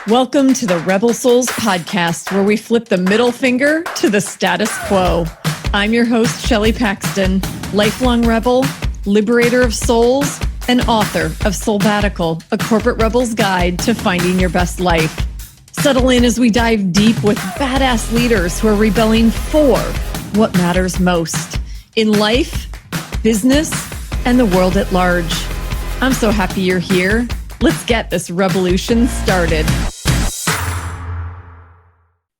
Welcome to the Rebel Souls podcast, where we flip the middle finger to the status quo. I'm your host, Shelley Paxton, lifelong rebel, liberator of souls, and author of Soulbatical, a corporate rebel's guide to finding your best life. Settle in as we dive deep with badass leaders who are rebelling for what matters most in life, business, and the world at large. I'm so happy you're here. Let's get this revolution started.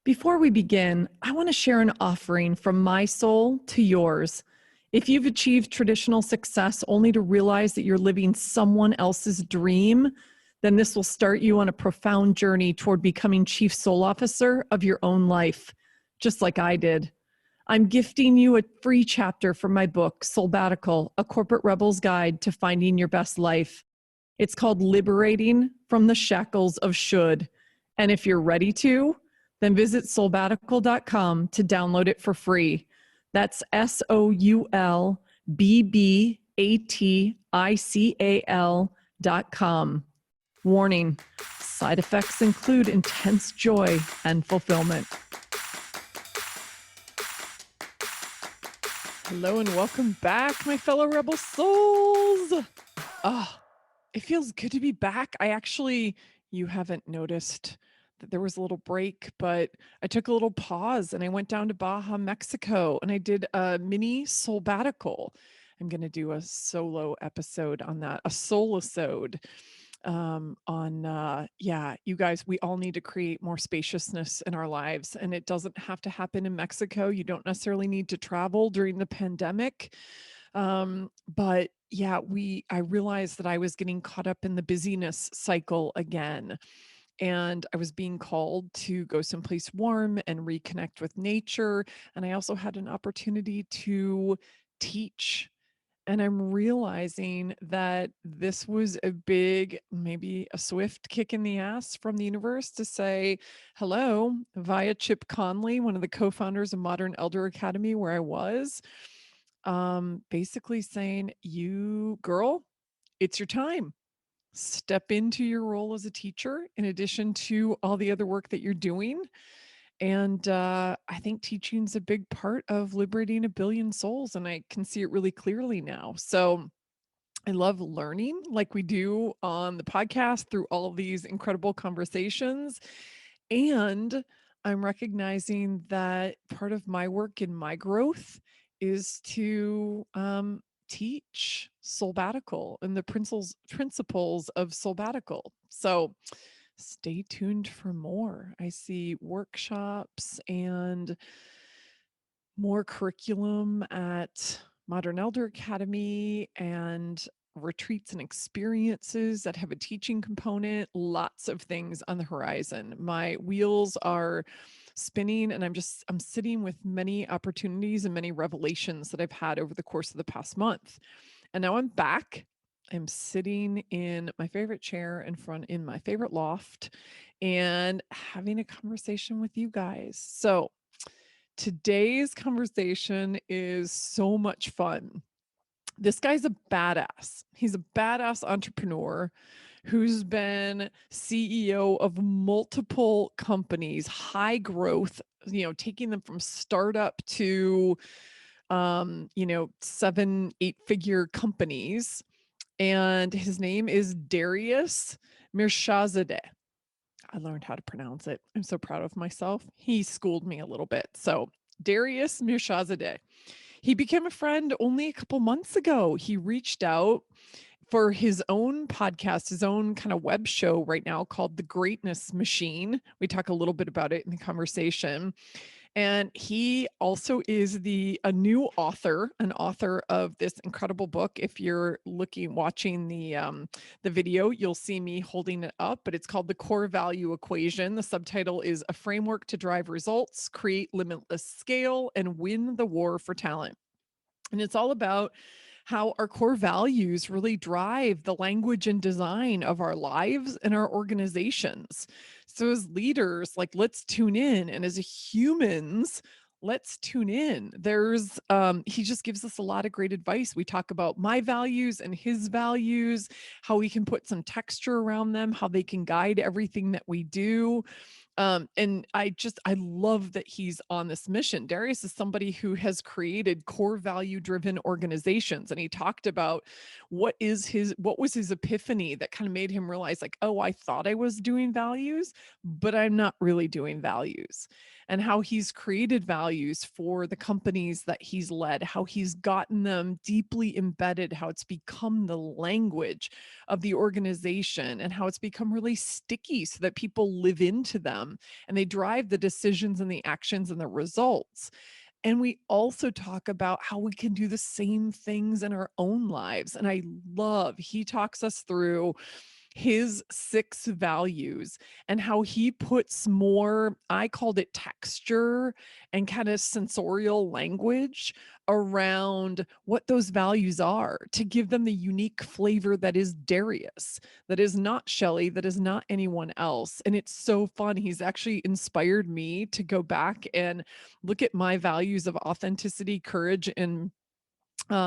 Before we begin, I want to share an offering from my soul to yours. If you've achieved traditional success only to realize that you're living someone else's dream, then this will start you on a profound journey toward becoming chief soul officer of your own life, just like I did. I'm gifting you a free chapter from my book, Soulbatical, a corporate rebel's guide to finding your best life. It's called Liberating from the Shackles of Should. And if you're ready to, then visit soulbatical.com to download it for free. That's SOULBBATICAL.com. Warning, side effects include intense joy and fulfillment. Hello and welcome back, my fellow rebel souls. It feels good to be back. You haven't noticed that there was a little break, but I took a little pause and I went down to Baja, Mexico, and I did a mini Soulbatical. I'm going to do a solo episode on that, a soul-isode you guys, we all need to create more spaciousness in our lives, and it doesn't have to happen in Mexico. You don't necessarily need to travel during the pandemic. But yeah, I realized that I was getting caught up in the busyness cycle again. And I was being called to go someplace warm and reconnect with nature. And I also had an opportunity to teach. And I'm realizing that this was maybe a swift kick in the ass from the universe to say hello via Chip Conley, one of the co-founders of Modern Elder Academy, where I was, basically saying, you girl, it's your time. Step into your role as a teacher in addition to all the other work that you're doing. And I think teaching is a big part of liberating a billion souls, and I can see it really clearly now. So I love learning like we do on the podcast through all of these incredible conversations. And I'm recognizing that part of my work and my growth is to teach Soulbatical and the principles of Soulbatical. So stay tuned for more. I see workshops and more curriculum at Modern Elder Academy and retreats and experiences that have a teaching component, lots of things on the horizon. My wheels are spinning, and I'm sitting with many opportunities and many revelations that I've had over the course of the past month. And now I'm back. I'm sitting in my favorite chair in my favorite loft and having a conversation with you guys. So today's conversation is so much fun. This guy's a badass. He's a badass entrepreneur who's been CEO of multiple companies, high growth, taking them from startup to, 7-8 figure companies. And his name is Darius Mirshahzadeh. I learned how to pronounce it. I'm so proud of myself. He schooled me a little bit. So Darius Mirshahzadeh. He became a friend only a couple months ago. He reached out for his own podcast, his own kind of web show right now called The Greatness Machine. We talk a little bit about it in the conversation. And he also is an author of this incredible book. If you're watching the video, you'll see me holding it up, but it's called The Core Value Equation. The subtitle is A Framework to Drive Results, Create Limitless Scale, and Win the War for Talent. And it's all about how our core values really drive the language and design of our lives and our organizations. So as leaders, let's tune in. And as humans, let's tune in. He just gives us a lot of great advice. We talk about my values and his values, how we can put some texture around them, how they can guide everything that we do. And I love that he's on this mission. Darius is somebody who has created core value driven organizations. And he talked about what was his epiphany that kind of made him realize, like, oh, I thought I was doing values, but I'm not really doing values. And how he's created values for the companies that he's led, how he's gotten them deeply embedded, how it's become the language of the organization, and how it's become really sticky so that people live into them and they drive the decisions and the actions and the results. And we also talk about how we can do the same things in our own lives. And he talks us through his 6 values and how he puts more, I called it texture and kind of sensorial language around what those values are to give them the unique flavor that is Darius, that is not Shelley, that is not anyone else. And it's so fun. He's actually inspired me to go back and look at my values of authenticity, courage, and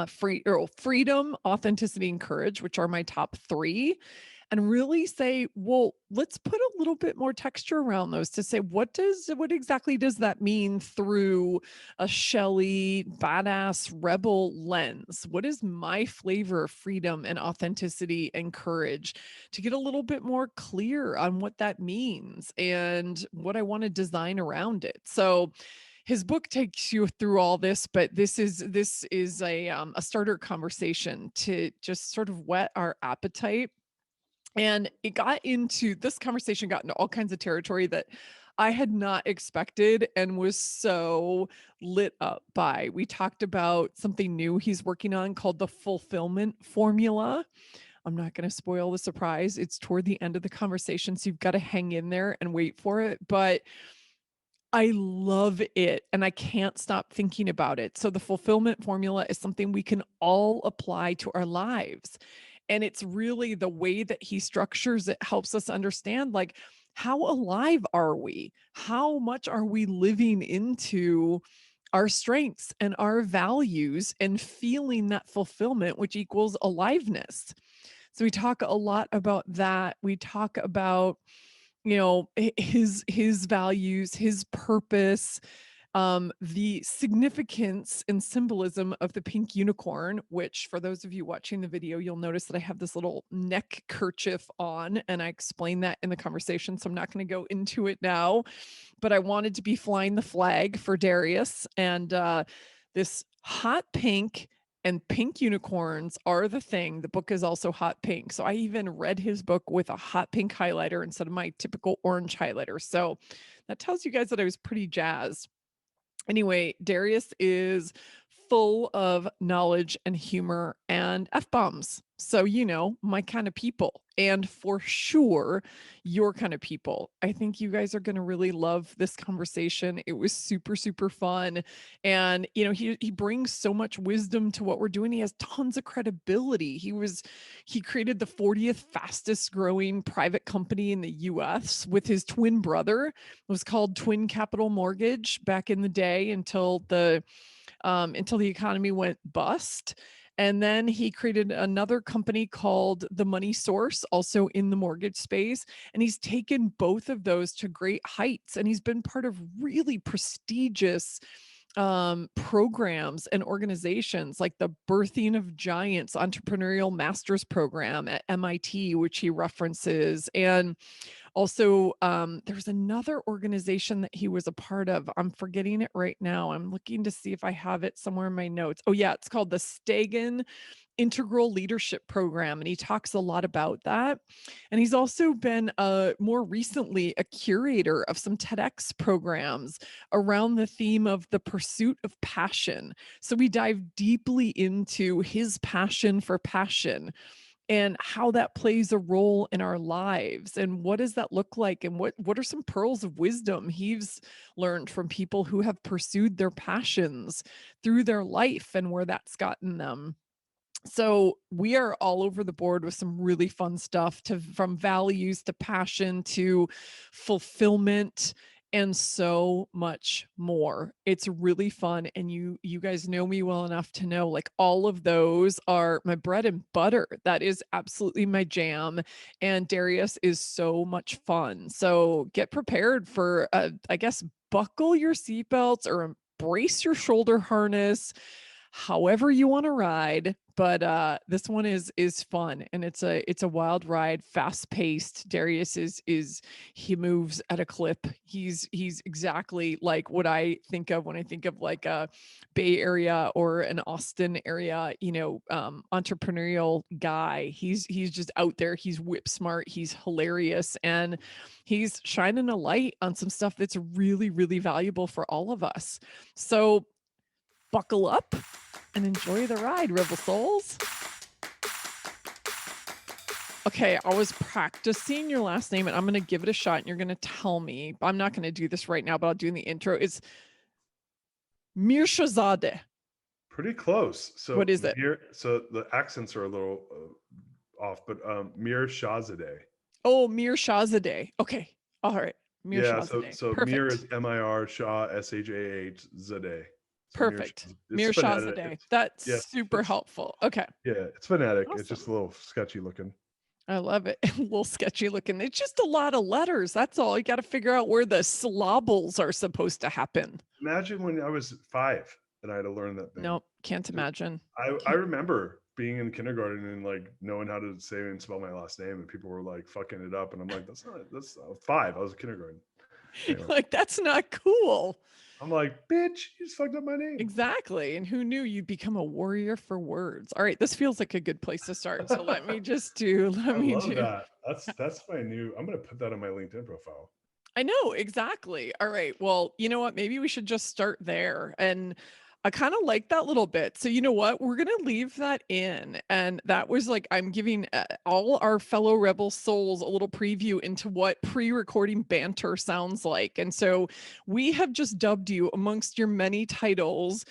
freedom, authenticity, and courage, which are my top 3, and really say, well, let's put a little bit more texture around those to say, what exactly does that mean through a Shelley badass rebel lens? What is my flavor of freedom and authenticity and courage, to get a little bit more clear on what that means and what I want to design around it. So his book takes you through all this, but this is a starter conversation to just sort of whet our appetite. And this conversation got into all kinds of territory that I had not expected and was so lit up by. We talked about something new he's working on called the fulfillment formula. I'm not going to spoil the surprise. It's toward the end of the conversation, so you've got to hang in there and wait for it. But I love it and I can't stop thinking about it. So the fulfillment formula is something we can all apply to our lives. And it's really the way that he structures it helps us understand, like, how alive are we? How much are we living into our strengths and our values and feeling that fulfillment, which equals aliveness? So we talk a lot about that. We talk about, his values, his purpose, the significance and symbolism of the pink unicorn, which for those of you watching the video, you'll notice that I have this little neck kerchief on, and I explained that in the conversation, so I'm not going to go into it now, but I wanted to be flying the flag for Darius. And this hot pink and pink unicorns are the thing. The book is also hot pink. So I even read his book with a hot pink highlighter instead of my typical orange highlighter. So that tells you guys that I was pretty jazzed. Anyway, Darius is full of knowledge and humor and F-bombs. So, my kind of people, and for sure, your kind of people. I think you guys are going to really love this conversation. It was super, super fun. And, he brings so much wisdom to what we're doing. He has tons of credibility. He created the 40th fastest growing private company in the US with his twin brother. It was called Twin Capital Mortgage back in the day until the economy went bust. And then he created another company called The Money Source, also in the mortgage space. And he's taken both of those to great heights. And he's been part of really prestigious programs and organizations like the Birthing of Giants Entrepreneurial Masters Program at MIT, which he references. And also, there's another organization that he was a part of. I'm forgetting it right now. I'm looking to see if I have it somewhere in my notes. Oh, yeah, it's called the Stagen Integral Leadership Program. And he talks a lot about that. And he's also been more recently a curator of some TEDx programs around the theme of the pursuit of passion. So we dive deeply into his passion for passion and how that plays a role in our lives, and what does that look like, and what are some pearls of wisdom he's learned from people who have pursued their passions through their life and where that's gotten them. So we are all over the board with some really fun stuff, from values to passion to fulfillment and so much more. It's really fun. And you guys know me well enough to know, like, all of those are my bread and butter. That is absolutely my jam. And Darius is so much fun. So get prepared for, I guess, buckle your seatbelts or embrace your shoulder harness, however you want to ride. But this one is fun, and it's a wild ride, fast paced. Darius is he moves at a clip. He's exactly like what I think of when I think of like a Bay Area or an Austin area, entrepreneurial guy. He's just out there. He's whip smart. He's hilarious, and he's shining a light on some stuff that's really, really valuable for all of us. So buckle up and enjoy the ride, Rebel Souls. Okay, I was practicing your last name, and I'm going to give it a shot, and you're going to tell me. I'm not going to do this right now, but I'll do in the intro. It's Mirshahzadeh. Pretty close. So What is it? So the accents are a little off, but Mirshahzadeh. Oh, Mirshahzadeh. Okay. All right. Yeah, Mirshahzadeh. so Mir Perfect. is MIR, Shah SHAH Zadeh. So Perfect. it's phonetic. Mirshahzadeh. That's Yeah, super helpful. Okay. it's phonetic. It's Awesome. just a little sketchy looking. I love it. A little sketchy looking. It's just a lot of letters. That's all. You got to figure out where the syllables are supposed to happen. Imagine when I was 5 and I had to learn that thing. Nope. Can't imagine. I remember being in kindergarten and like knowing how to say and spell my last name, and people were like fucking it up, and I'm like, that's 5. I was in kindergarten. Anyway. Like, that's not cool. I'm like, bitch, you just fucked up my name. Exactly. And who knew you'd become a warrior for words? All right, this feels like a good place to start. So let me just do. I love that. That's my new. I'm gonna put that on my LinkedIn profile. I know, exactly. All right. Well, you know what? Maybe we should just start there. And I kind of like that little bit. So, you know what? We're going to leave that in. And that was like, I'm giving all our fellow Rebel Souls a little preview into what pre recording banter sounds like. And so we have just dubbed you, amongst your many titles,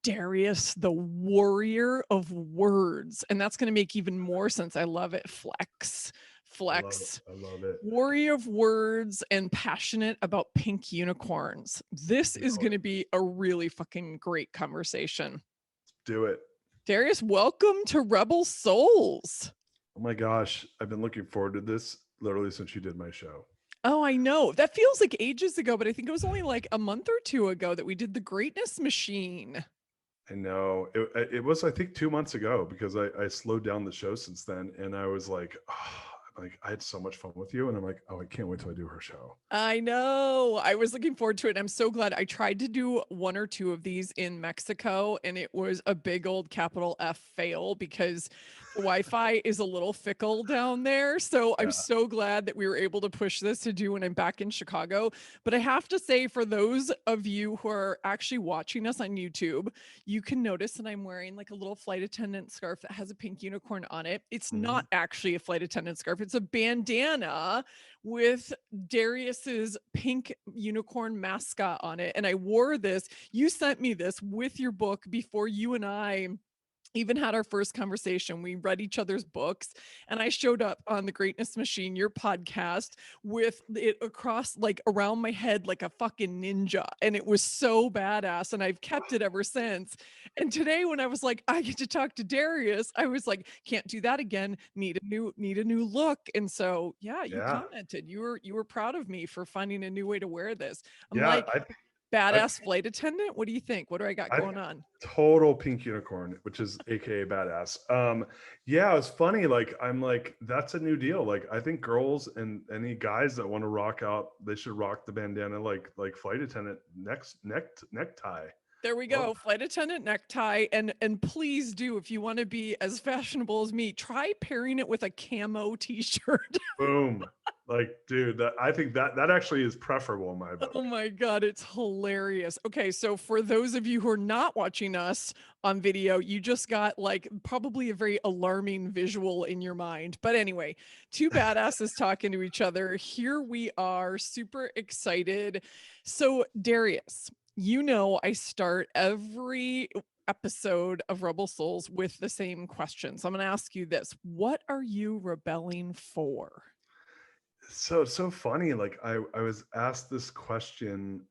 Darius, the warrior of words. And that's going to make even more sense. I love it. Flex. I love it. Warrior of words and passionate about pink unicorns. This is going to be a really fucking great conversation. Let's do it. Darius, welcome to Rebel Souls. Oh my gosh. I've been looking forward to this literally since you did my show. Oh, I know. That feels like ages ago, but I think it was only like a month or 2 ago that we did the Greatness Machine. I know. It was, I think, 2 months ago, because I slowed down the show since then, and I was like, I had so much fun with you, and I'm like, oh, I can't wait till I do her show. I know. I was looking forward to it. I'm so glad. I tried to do 1 or 2 of these in Mexico, and it was a big old capital F fail because the Wi-Fi is a little fickle down there. So I'm so glad that we were able to push this to do when I'm back in Chicago. But I have to say, for those of you who are actually watching us on YouTube, you can notice that I'm wearing like a little flight attendant scarf that has a pink unicorn on it. It's not actually a flight attendant scarf. It's a bandana with Darius's pink unicorn mascot on it. And I wore this. You sent me this with your book before you and I even had our first conversation. We read each other's books, and I showed up on the Greatness Machine, your podcast, with it across, like, around my head like a fucking ninja. And it was so badass, and I've kept it ever since. And today when I was like, I get to talk to Darius, I was like, can't do that again. Need a new look. And so, yeah, you commented. You were proud of me for finding a new way to wear this. I'm like, badass flight attendant. What do you think? What do I got going on? Total pink unicorn, which is AKA badass. It's funny. Like, I'm like, that's a new deal. Like, I think girls and any guys that want to rock out, they should rock the bandana like flight attendant necktie. There we go. Flight attendant necktie. And please do, if you want to be as fashionable as me, try pairing it with a camo t-shirt. Boom. Like, dude, I think that actually is preferable in my book. Oh my God, it's hilarious. Okay, so for those of you who are not watching us on video, you just got like probably a very alarming visual in your mind. But anyway, 2 badasses talking to each other. Here we are, super excited. So Darius, you know, I start every episode of Rebel Souls with the same question. So I'm going to ask you this. What are you rebelling for? so funny. Like I was asked this question,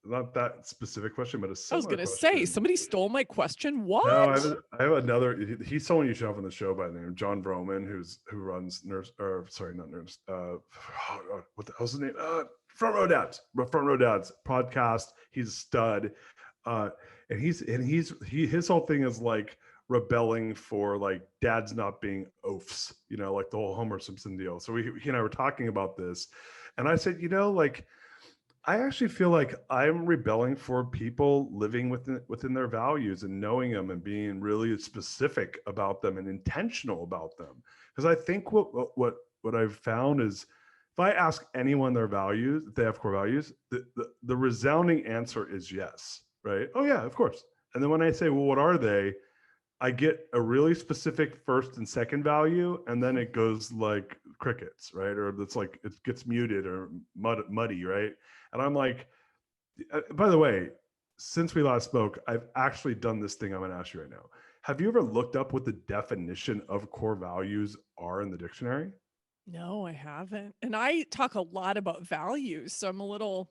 not that specific question, but a I was similar gonna say, question. somebody stole my question. No, What? I have another. He's someone you should have on the show by the name of John Vroman, who runs Nurse, or sorry, not Nurse. What the hell's his name? Front Row Dads podcast. He's a stud, uh, and his whole thing is like rebelling for like dads not being oafs, like the whole Homer Simpson deal. So he and I were talking about this, and I said, like I actually feel like I'm rebelling for people living within their values and knowing them and being really specific about them and intentional about them. Because I think what I've found is if I ask anyone their values, if they have core values, the resounding answer is yes, right? Oh yeah, of course. And then when I say, well, what are they? I get a really specific first and second value, and then it goes like crickets, right? Or it's like it gets muted or muddy, right? And I'm like, by the way, since we last spoke, I've actually done this thing I'm going to ask you right now. Have you ever looked up what the definition of core values are in the dictionary? No, I haven't. And I talk a lot about values, so I'm a little,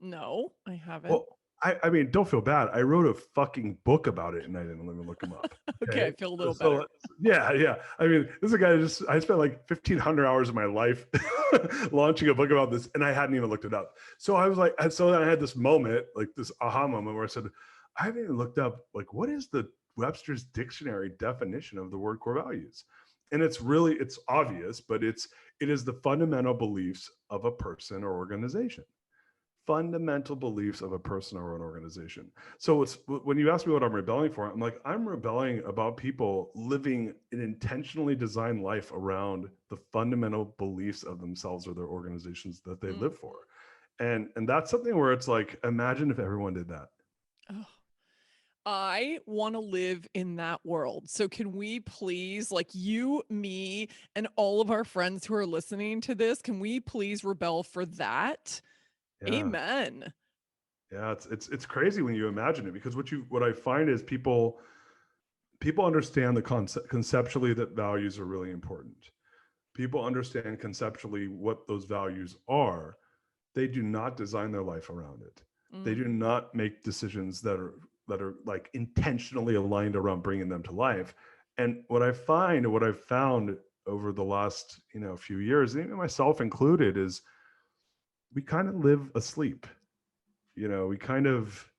no, I haven't. Well, I mean, don't feel bad. I wrote a fucking book about it and I didn't even look them up. Okay, I Okay. feel a little better. So yeah, yeah. I mean, this is a guy I spent like 1,500 hours of my life launching a book about this and I hadn't even looked it up. So I was like, and so then I had this moment, like this aha moment where I said, I haven't even looked up, like, what is the Webster's dictionary definition of the word core values? And it's obvious, but it is the fundamental beliefs of a person or organization. Fundamental beliefs of a person or an organization. So it's when you ask me what I'm rebelling for, I'm like, I'm rebelling about people living an intentionally designed life around the fundamental beliefs of themselves or their organizations that they Mm. live for. And that's something where it's like, imagine if everyone did that. Oh, I want to live in that world. So can we please, like you, me, and all of our friends who are listening to this, can we please rebel for that? Yeah. Amen. Yeah. It's crazy when you imagine it, because what I find is people understand the concept conceptually that values are really important. People understand conceptually what those values are. They do not design their life around it. They Mm. do not make decisions that are like intentionally aligned around bringing them to life. And what I've found over the last few years, even myself included, is we kind of live asleep. We kind of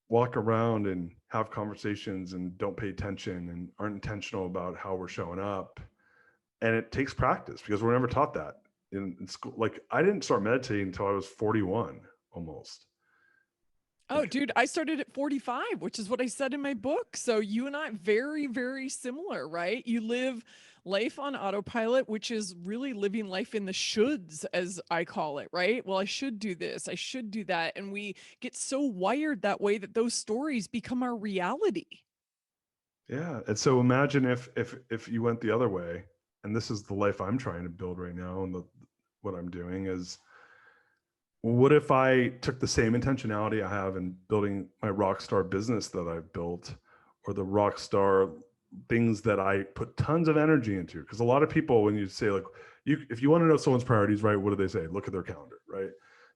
walk around and have conversations and don't pay attention and aren't intentional about how we're showing up. And it takes practice because we're never taught that in school. Like I didn't start meditating until I was 41 almost. Oh, Like, dude, I started at 45, which is what I said in my book. So you and I very, very similar, right? You live life on autopilot, which is really living life in the shoulds, as I call it, right? Well, I should do this, I should do that. And we get so wired that way that those stories become our reality. yeah. And so imagine if you went the other way, and this is the life I'm trying to build right now, and what I'm doing is, what if I took the same intentionality I have in building my rock star business that I've built, or the rock star things that I put tons of energy into? Because a lot of people, when you say like, if you want to know someone's priorities, right, what do they say? Look at their calendar, right?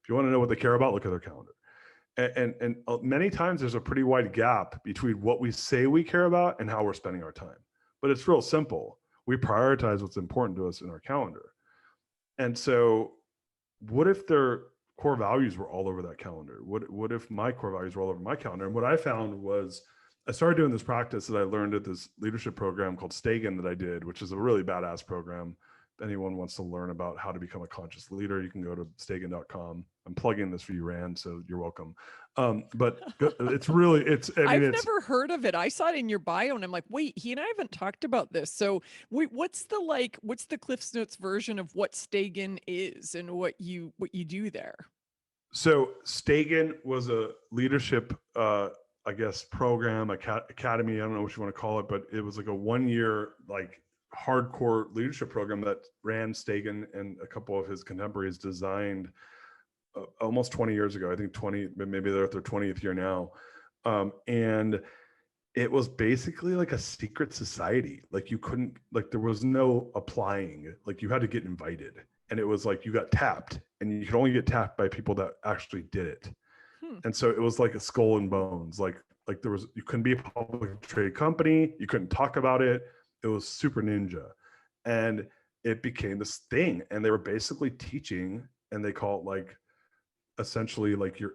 If you want to know what they care about, look at their calendar. And many times there's a pretty wide gap between what we say we care about and how we're spending our time. But it's real simple. We prioritize what's important to us in our calendar. And so what if their core values were all over that calendar? What if my core values were all over my calendar? And what I found was I started doing this practice that I learned at this leadership program called Stagen that I did, which is a really badass program. If anyone wants to learn about how to become a conscious leader, you can go to stagen.com. I'm plugging this for you, Rand, so you're welcome. But I mean, I've it's never heard of it. I saw it in your bio and I'm like, wait, he and I haven't talked about this. So wait, what's the Cliff's Notes version of what Stagen is and what you do there? so Stagen was a leadership, I guess, program, academy. I don't know what you want to call it, but it was like a 1 year, like hardcore leadership program that Rand Stagen and a couple of his contemporaries designed almost 20 years ago. I think 20, maybe they're at their 20th year now. And it was basically like a secret society. Like you couldn't, like there was no applying, like you had to get invited. and it was like you got tapped, and you could only get tapped by people that actually did it. Hmm. And so it was like a skull and bones. Like there was, you couldn't be a public trade company, you couldn't talk about it. It was super ninja, and it became this thing. And they were basically teaching, and they call it like essentially like you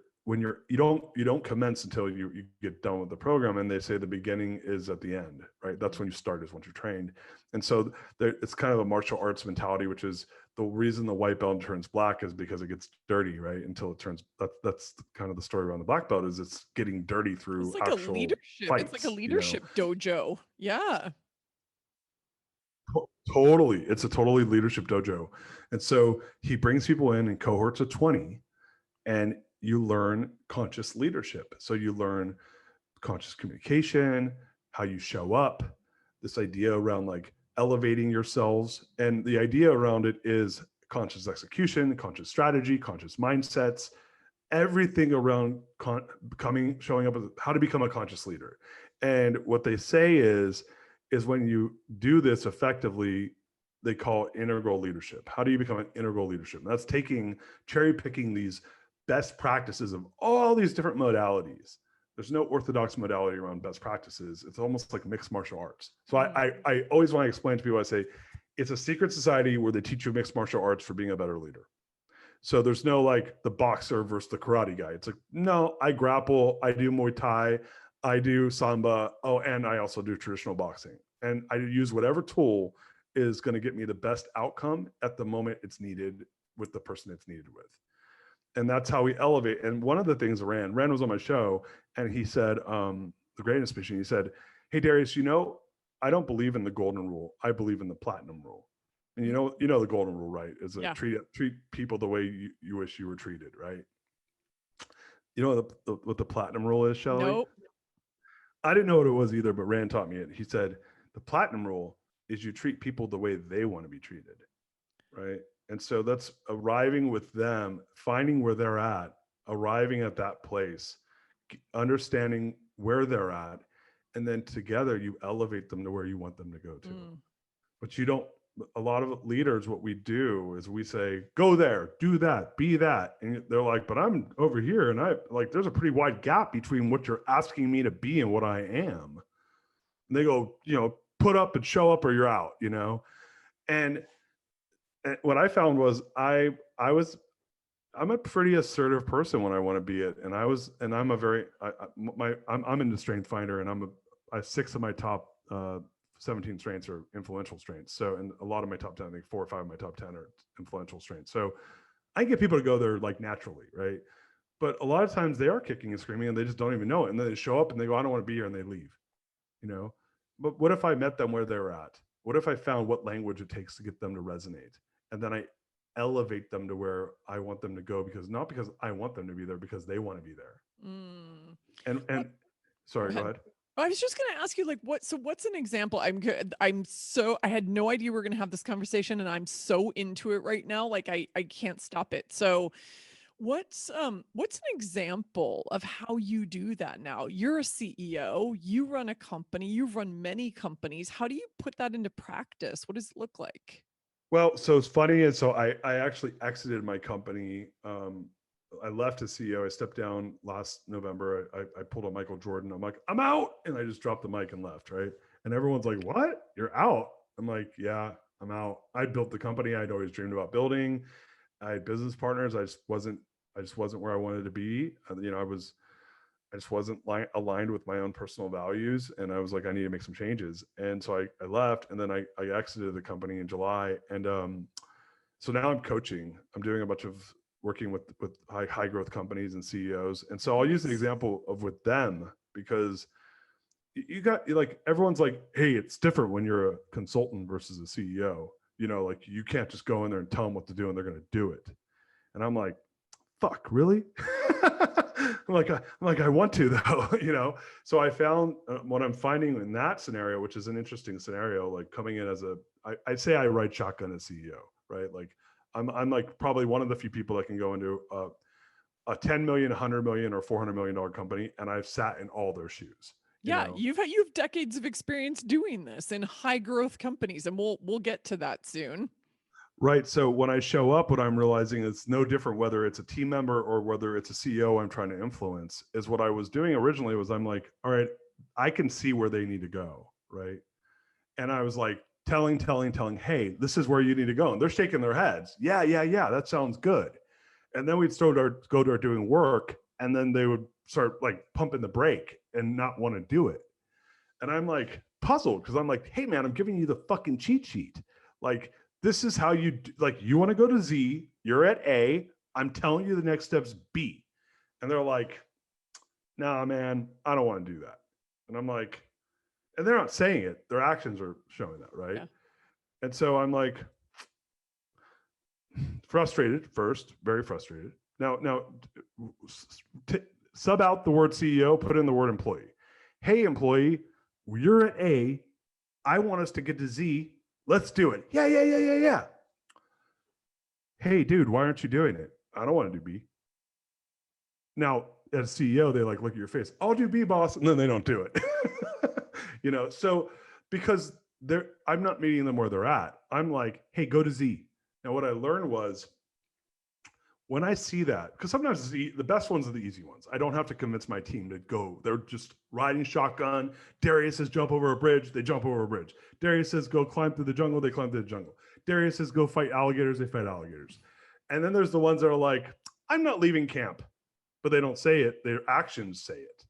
don't commence until you get done with the program, and they say the beginning is at the end, right? That's when you start, is once you're trained. And so it's kind of a martial arts mentality, which is the reason the white belt turns black is because it gets dirty, right? Until it turns, that's kind of the story around the black belt, is it's getting dirty It's through like a actual leadership. It's like a fights, leadership dojo. Yeah. Totally, it's a totally leadership dojo. And so he brings people in cohorts of 20, and you learn conscious leadership. So you learn conscious communication, how you show up, this idea around like elevating yourselves. And the idea around it is conscious execution, conscious strategy, conscious mindsets, everything around showing up as how to become a conscious leader. And what they say is when you do this effectively, they call it integral leadership. How do you become an integral leadership? And that's cherry picking these best practices of all these different modalities. There's no orthodox modality around best practices. It's almost like mixed martial arts. So I always want to explain to people, I say, it's a secret society where they teach you mixed martial arts for being a better leader. So there's no like the boxer versus the karate guy. It's like, no, I grapple, I do Muay Thai, I do Samba. Oh, and I also do traditional boxing. And I use whatever tool is going to get me the best outcome at the moment it's needed with the person it's needed with. And that's how we elevate. And one of the things Rand was on my show, and he said, the greatness mission, he said, hey, Darius, I don't believe in the golden rule. I believe in the platinum rule. And you know the golden rule, right? Is Yeah. treat people the way you wish you were treated, right? You know what the platinum rule is, Shelley? Nope. I didn't know what it was either, but Rand taught me it. He said the platinum rule is you treat people the way they want to be treated, right? And so that's arriving with them, finding where they're at, arriving at that place, understanding where they're at, and then together you elevate them to where you want them to go to. But you don't, a lot of leaders, what we do is we say, go there, do that, be that. And they're like, but I'm over here. And there's a pretty wide gap between what you're asking me to be and what I am. And they go, put up and show up or you're out, And what I found was I'm a pretty assertive person when I want to be it. And I'm a very, I'm into Strength Finder, and I 6 of my top 17 strengths are influential strengths. So, and a lot of my top 10, I think 4 or 5 of my top 10 are influential strengths. So I get people to go there like naturally, right? But a lot of times they are kicking and screaming and they just don't even know it. And then they show up and they go, I don't want to be here, and they leave, But what if I met them where they're at? What if I found what language it takes to get them to resonate? And then I elevate them to where I want them to go, not because I want them to be there, because they want to be there. And sorry, go ahead. I was just going to ask you, like, what's an example? I had no idea we were going to have this conversation, and I'm so into it right now. Like I can't stop it. So what's an example of how you do that now? You're a CEO, you run a company, you've run many companies. How do you put that into practice? What does it look like? Well, so it's funny. And so I actually exited my company. I left as CEO. I stepped down last November. I pulled a Michael Jordan. I'm like, I'm out. And I just dropped the mic and left. Right. And everyone's like, what? You're out? I'm like, yeah, I'm out. I built the company I'd always dreamed about building. I had business partners. I just wasn't where I wanted to be. I just wasn't aligned with my own personal values. And I was like, I need to make some changes. And so I left, and then I exited the company in July. And so now I'm coaching. I'm doing a bunch of working with high growth companies and CEOs. And so I'll use an example of with them, because everyone's like, hey, it's different when you're a consultant versus a CEO. Like you can't just go in there and tell them what to do and they're going to do it. And I'm like, fuck, really? I'm like, I want to though, So I found what I'm finding in that scenario, which is an interesting scenario, like coming in as I'd say I ride shotgun as CEO, right? Like I'm like probably one of the few people that can go into a 10 million, 100 million, or $400 million company, and I've sat in all their shoes. Yeah, you've decades of experience doing this in high growth companies, and we'll get to that soon. Right. So when I show up, what I'm realizing is no different whether it's a team member or whether it's a CEO I'm trying to influence. Is what I was doing originally was I'm like, all right, I can see where they need to go. Right. And I was like telling, hey, this is where you need to go. And they're shaking their heads. Yeah, yeah, yeah. That sounds good. And then we'd go to our doing work, and then they would start like pumping the brake and not want to do it. And I'm like puzzled because I'm like, hey man, I'm giving you the fucking cheat sheet. Like, this is how you do, like, you want to go to Z, you're at A, I'm telling you the next step's B. And they're like, nah, man, I don't want to do that. And I'm like, and they're not saying it, their actions are showing that, right? Yeah. And so I'm like frustrated first, very frustrated. Now sub out the word CEO, put in the word employee. Hey, employee, you're at A, I want us to get to Z. Let's do it. Yeah, yeah, yeah, yeah, yeah. Hey, dude, why aren't you doing it? I don't want to do B. Now, as CEO, they like look at your face. I'll do B, boss, and then they don't do it. So because I'm not meeting them where they're at. I'm like, hey, go to Z. Now, what I learned was when I see that, because sometimes the best ones are the easy ones. I don't have to convince my team to go. They're just riding shotgun. Darius says jump over a bridge. They jump over a bridge. Darius says go climb through the jungle. They climb through the jungle. Darius says go fight alligators. They fight alligators. And then there's the ones that are like, I'm not leaving camp, but they don't say it. Their actions say it.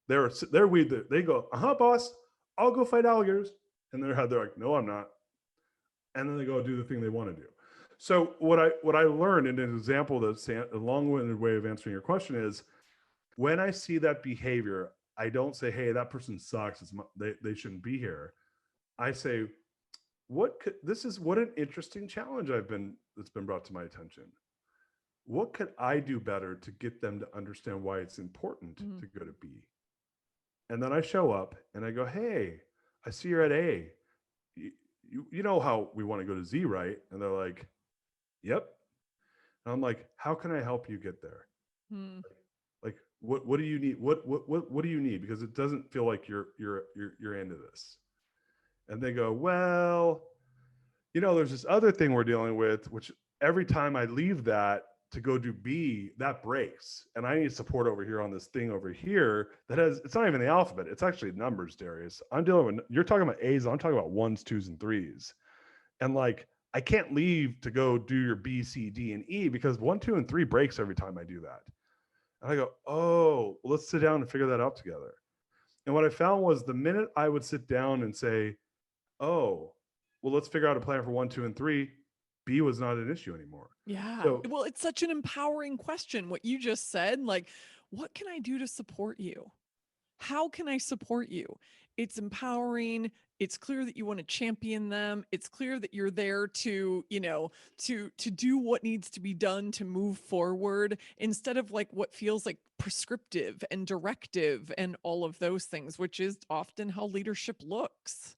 They go, boss, I'll go fight alligators. And they're like, no, I'm not. And then they go do the thing they want to do. So what I learned, and an example that's a long-winded way of answering your question is, when I see that behavior, I don't say, hey, that person sucks. They shouldn't be here. I say, what an interesting challenge that's been brought to my attention. What could I do better to get them to understand why it's important to go to B? And then I show up and I go, hey, I see you're at A. You know how we want to go to Z, right? And they're like, yep. And I'm like, how can I help you get there? Like, what do you need? What do you need? Because it doesn't feel like you're into this. And they go, well, there's this other thing we're dealing with, which every time I leave that to go do B, that breaks. And I need support over here on this thing over here it's not even the alphabet. It's actually numbers, Darius. You're talking about A's. I'm talking about 1s, 2s, and 3s. And like, I can't leave to go do your B, C, D, and E because 1, 2, and 3 breaks every time I do that. And I go, oh, well, let's sit down and figure that out together. And what I found was the minute I would sit down and say, oh, well, let's figure out a plan for 1, 2, and 3, B was not an issue anymore. Yeah. So, well, it's such an empowering question. What you just said, like, what can I do to support you? How can I support you? It's empowering. It's clear that you want to champion them. It's clear that you're there to, to do what needs to be done to move forward instead of like what feels like prescriptive and directive and all of those things, which is often how leadership looks.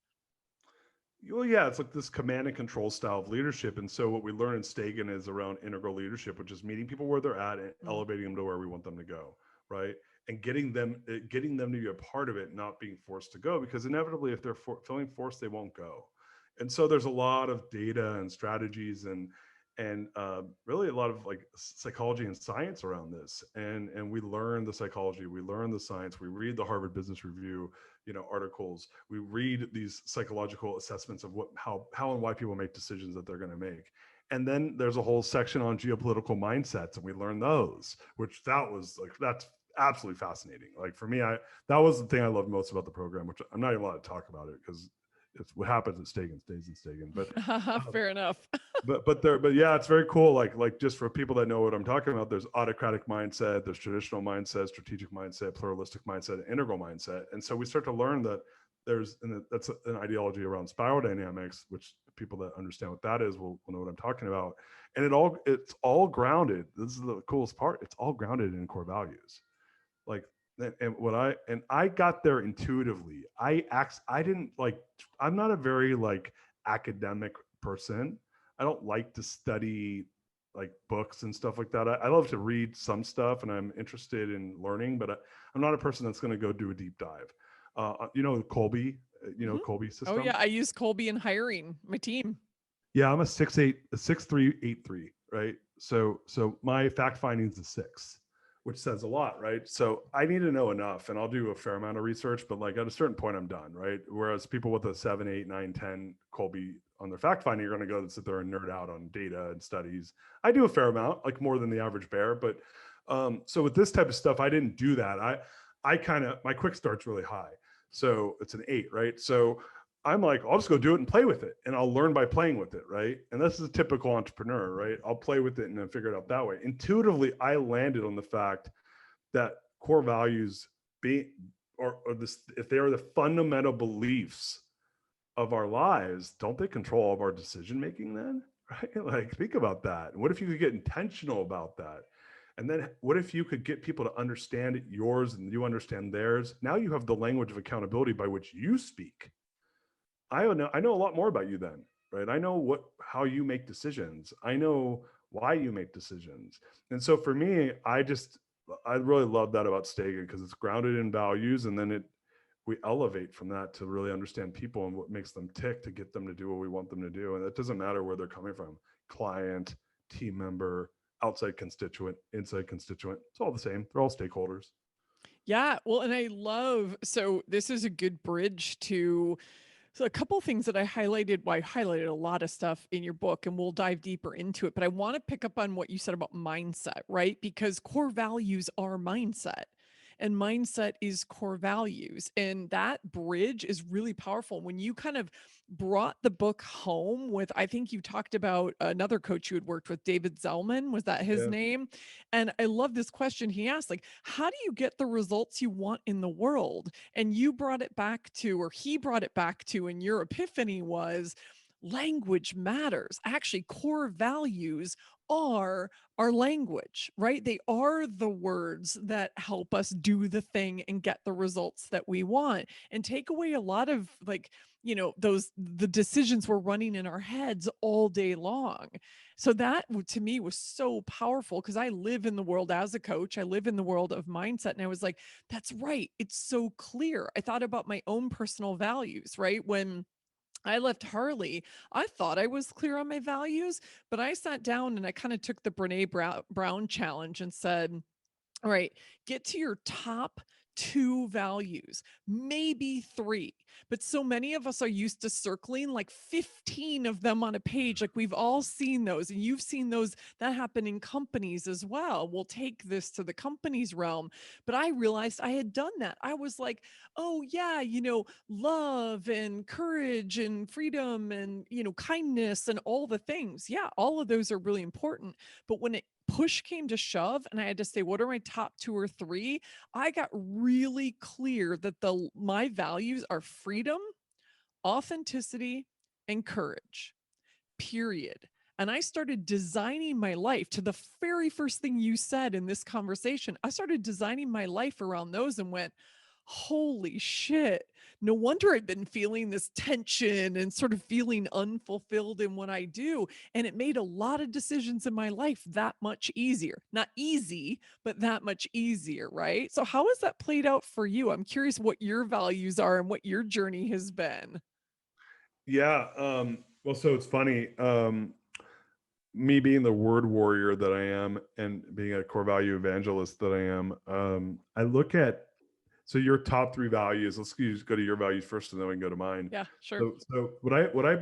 well, yeah, it's like this command and control style of leadership. And so what we learn in Stagen is around integral leadership, which is meeting people where they're at and elevating them to where we want them to go, right? And getting them to be a part of it, not being forced to go, because inevitably if they're feeling forced, they won't go. And so there's a lot of data and strategies and really a lot of like psychology and science around this. And we learn the psychology, we learn the science, we read the Harvard Business Review, articles, we read these psychological assessments of how and why people make decisions that they're going to make. And then there's a whole section on geopolitical mindsets, and we learn those, that's absolutely fascinating. Like for me, that was the thing I loved most about the program, which I'm not even allowed to talk about it because it's what happens at Stagen stays in Stagen. But fair enough. but yeah, it's very cool. Like just for people that know what I'm talking about, there's autocratic mindset, there's traditional mindset, strategic mindset, pluralistic mindset, and integral mindset. And so we start to learn that that's an ideology around spiral dynamics, which people that understand what that is will know what I'm talking about. And it's all grounded. This is the coolest part. It's all grounded in core values. Like, and I got there intuitively. I'm not a very like academic person. I don't like to study like books and stuff like that. I love to read some stuff and I'm interested in learning, but I'm not a person that's going to go do a deep dive. Colby, Colby system. Oh yeah. I use Colby in hiring my team. Yeah, I'm a 6'8", a 6'3", 8'3", right? So my fact finding is a 6, which says a lot, right? So I need to know enough, and I'll do a fair amount of research, but like at a certain point, I'm done, right? Whereas people with a 7, 8, 9, 10 Colby on their fact finding, you're going to go and sit there and nerd out on data and studies. I do a fair amount, like more than the average bear, but so with this type of stuff, I didn't do that. I kind of, my quick start's really high, so it's an 8, right? So I'm like, I'll just go do it and play with it, and I'll learn by playing with it, right? And this is a typical entrepreneur, right? I'll play with it and then figure it out that way. Intuitively, I landed on the fact that core values be or this, if they are the fundamental beliefs of our lives, don't they control all of our decision making then? Right? Like, think about that. What if you could get intentional about that? And then what if you could get people to understand yours and you understand theirs? Now you have the language of accountability by which you speak. I know a lot more about you then, right? I know how you make decisions. I know why you make decisions. And so for me, I really love that about Stagen, because it's grounded in values, and then we elevate from that to really understand people and what makes them tick to get them to do what we want them to do. And it doesn't matter where they're coming from, client, team member, outside constituent, inside constituent. It's all the same. They're all stakeholders. Yeah, well, and I love, so this is a good bridge to, so a couple things that I highlighted. Well, I highlighted a lot of stuff in your book, and we'll dive deeper into it. But I want to pick up on what you said about mindset, right? Because core values are mindset, and mindset is core values. And that bridge is really powerful. When you kind of brought the book home with, I think you talked about another coach you had worked with, David Zellman, was that his Yeah. name? And I love this question he asked, like, how do you get the results you want in the world? And you brought it back to, or he brought it back to, and your epiphany was, language matters. Actually, core values are our language, right? They are the words that help us do the thing and get the results that we want, and take away a lot of, like, the decisions we're running in our heads all day long. So that to me was so powerful, because I live in the world as a coach. I live in the world of mindset. And I was like, that's right. It's so clear. I thought about my own personal values, right? When I left Harley, I thought I was clear on my values, but I sat down and I kind of took the Brene Brown challenge and said, all right, get to your top 2 values, maybe 3. But so many of us are used to circling like 15 of them on a page. Like, we've all seen those, and you've seen those that happen in companies as well. We'll take this to the company's realm. But I realized I had done that. I was like, oh, yeah, love and courage and freedom and, kindness and all the things. Yeah, all of those are really important. But when it push came to shove and I had to say, what are my top 2 or 3? I got really clear that my values are freedom, authenticity, and courage. Period. And I started designing my life to the very first thing you said in this conversation. I started designing my life around those and went, holy shit. No wonder I've been feeling this tension and sort of feeling unfulfilled in what I do. And it made a lot of decisions in my life that much easier. Not easy, but that much easier, right? So, how has that played out for you? I'm curious what your values are and what your journey has been. Yeah. Well, so it's funny. Me being the word warrior that I am and being a core value evangelist that I am, I look at, so your top 3 values, let's go to your values first and then we can go to mine. Yeah, sure. So what I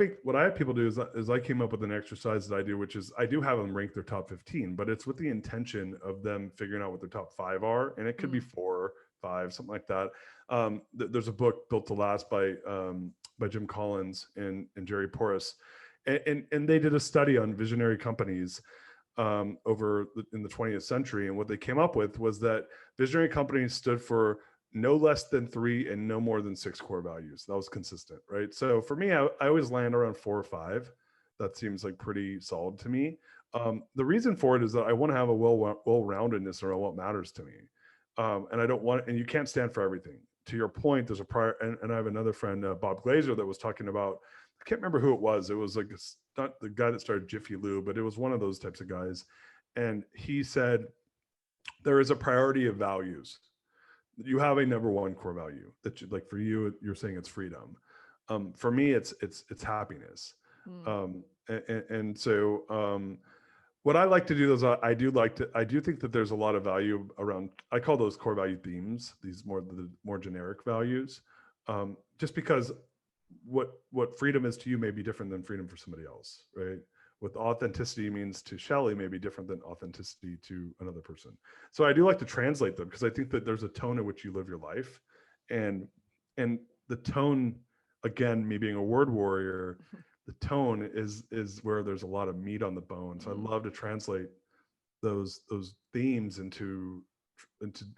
have people do is I came up with an exercise that I do, which is I do have them rank their top 15, but it's with the intention of them figuring out what their top 5 are. And it could be 4, 5, something like that. There's a book, Built to Last, by Jim Collins and Jerry Porras. And they did a study on visionary companies in the 20th century. And what they came up with was that visionary companies stood for no less than 3 and no more than 6 core values. That was consistent, right? So for me, I always land around 4 or 5. That seems like pretty solid to me. The reason for it is that I want to have a well-roundedness around what matters to me. And I don't want, and you can't stand for everything. To your point, there's a prior, and I have another friend, Bob Glazer, that was talking about, I can't remember who it was. It was like, not the guy that started Jiffy Lube, but it was one of those types of guys. And he said, there is a priority of values. You have a number 1 core value that you, like for you, you're saying it's freedom. For me, it's happiness. And so what I like to do is I do think that there's a lot of value around, I call those core value themes, these the more generic values, just because what freedom is to you may be different than freedom for somebody else, right? What authenticity means to Shelley may be different than authenticity to another person. So I do like to translate them because I think that there's a tone at which you live your life, and and the tone, again, me being a word warrior, the tone is where there's a lot of meat on the bone. So I love to translate those themes into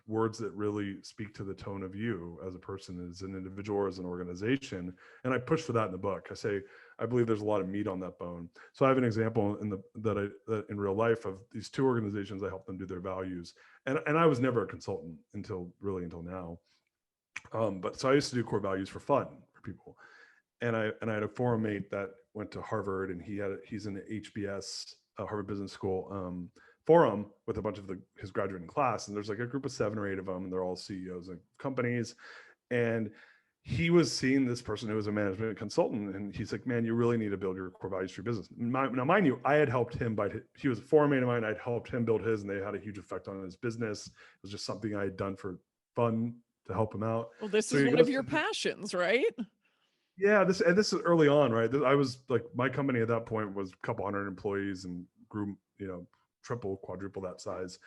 words that really speak to the tone of you as a person, as an individual, or as an organization. And I push for that in the book. I say I believe there's a lot of meat on that bone. So I have an example that in real life of these two organizations. I help them do their values, and I was never a consultant until now. But so I used to do core values for fun for people, and I had a forum mate that went to Harvard, and he's in the HBS, Harvard Business School, forum with a bunch of his graduating class, and there's like a group of 7 or 8 of them, and they're all CEOs of companies. And he was seeing this person who was a management consultant, and he's like, man, you really need to build your core values for your business. Now, mind you, I had helped him he was a forum mate of mine. I'd helped him build his, and they had a huge effect on his business. It was just something I had done for fun to help him out. Well, this is one of your passions, right? Yeah, this is early on, right? I was like, my company at that point was a couple hundred employees and grew, triple, quadruple that size.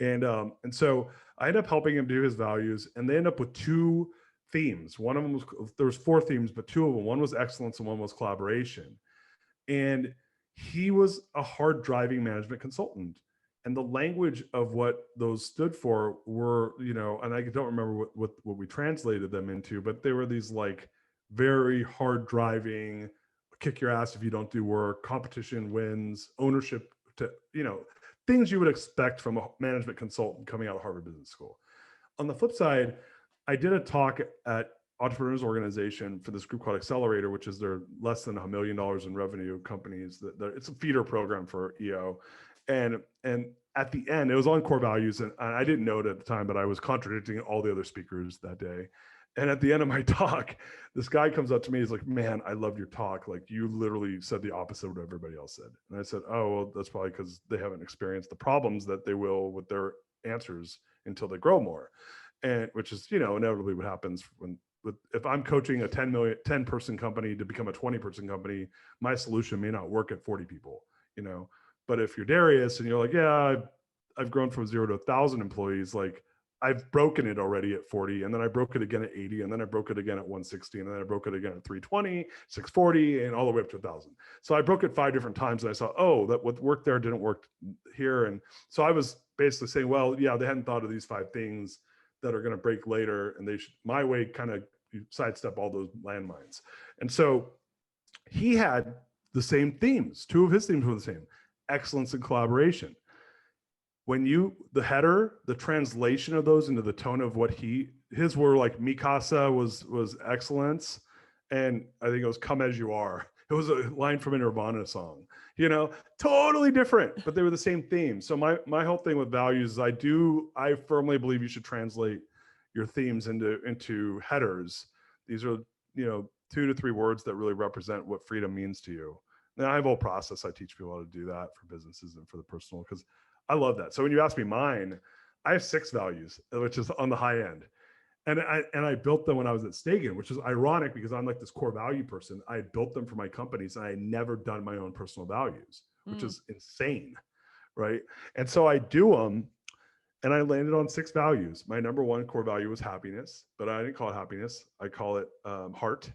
And so I ended up helping him do his values, and they ended up with 2 themes. One of them there was 4 themes, but 2 of them, one was excellence and one was collaboration. And he was a hard driving management consultant. And the language of what those stood for were, and I don't remember what we translated them into, but they were these like very hard driving, kick your ass if you don't do work, competition wins, ownership, to things you would expect from a management consultant coming out of Harvard Business School. On the flip side, I did a talk at Entrepreneurs Organization for this group called Accelerator, which is their less than $1 million in revenue companies. It's a feeder program for EO, and at the end, it was on core values, and I didn't know it at the time, but I was contradicting all the other speakers that day. And at the end of my talk, this guy comes up to me. He's like, man, I loved your talk. Like, you literally said the opposite of what everybody else said. And I said, oh, well, that's probably because they haven't experienced the problems that they will with their answers until they grow more. And which is, inevitably what happens if I'm coaching a 10 person company to become a 20-person company, my solution may not work at 40 people, But if you're Darius and you're like, yeah, I've grown from 0 to 1,000 employees, like, I've broken it already at 40, and then I broke it again at 80, and then I broke it again at 160, and then I broke it again at 320, 640, and all the way up to 1,000. So I broke it 5 different times, and I saw, oh, that what worked there didn't work here. And so I was basically saying, well, yeah, they hadn't thought of these 5 things that are going to break later, and they should, my way, kind of sidestep all those landmines. And so he had the same themes. 2 of his themes were the same: excellence and collaboration. When the header, the translation of those into the tone of what his were like, Mikasa was excellence, and I think it was come as you are. It was a line from a Nirvana song, totally different, but they were the same theme. So my whole thing with values is I firmly believe you should translate your themes into headers. These are, 2 to 3 words that really represent what freedom means to you. And I have a whole process. I teach people how to do that for businesses and for the personal, because I love that. So when you ask me mine, I have 6 values, which is on the high end. And I built them when I was at Stagen, which is ironic because I'm like this core value person. I built them for my companies, and I had never done my own personal values, which is insane, right? And so I do them, and I landed on 6 values. My number 1 core value was happiness, but I didn't call it happiness. I call it heart.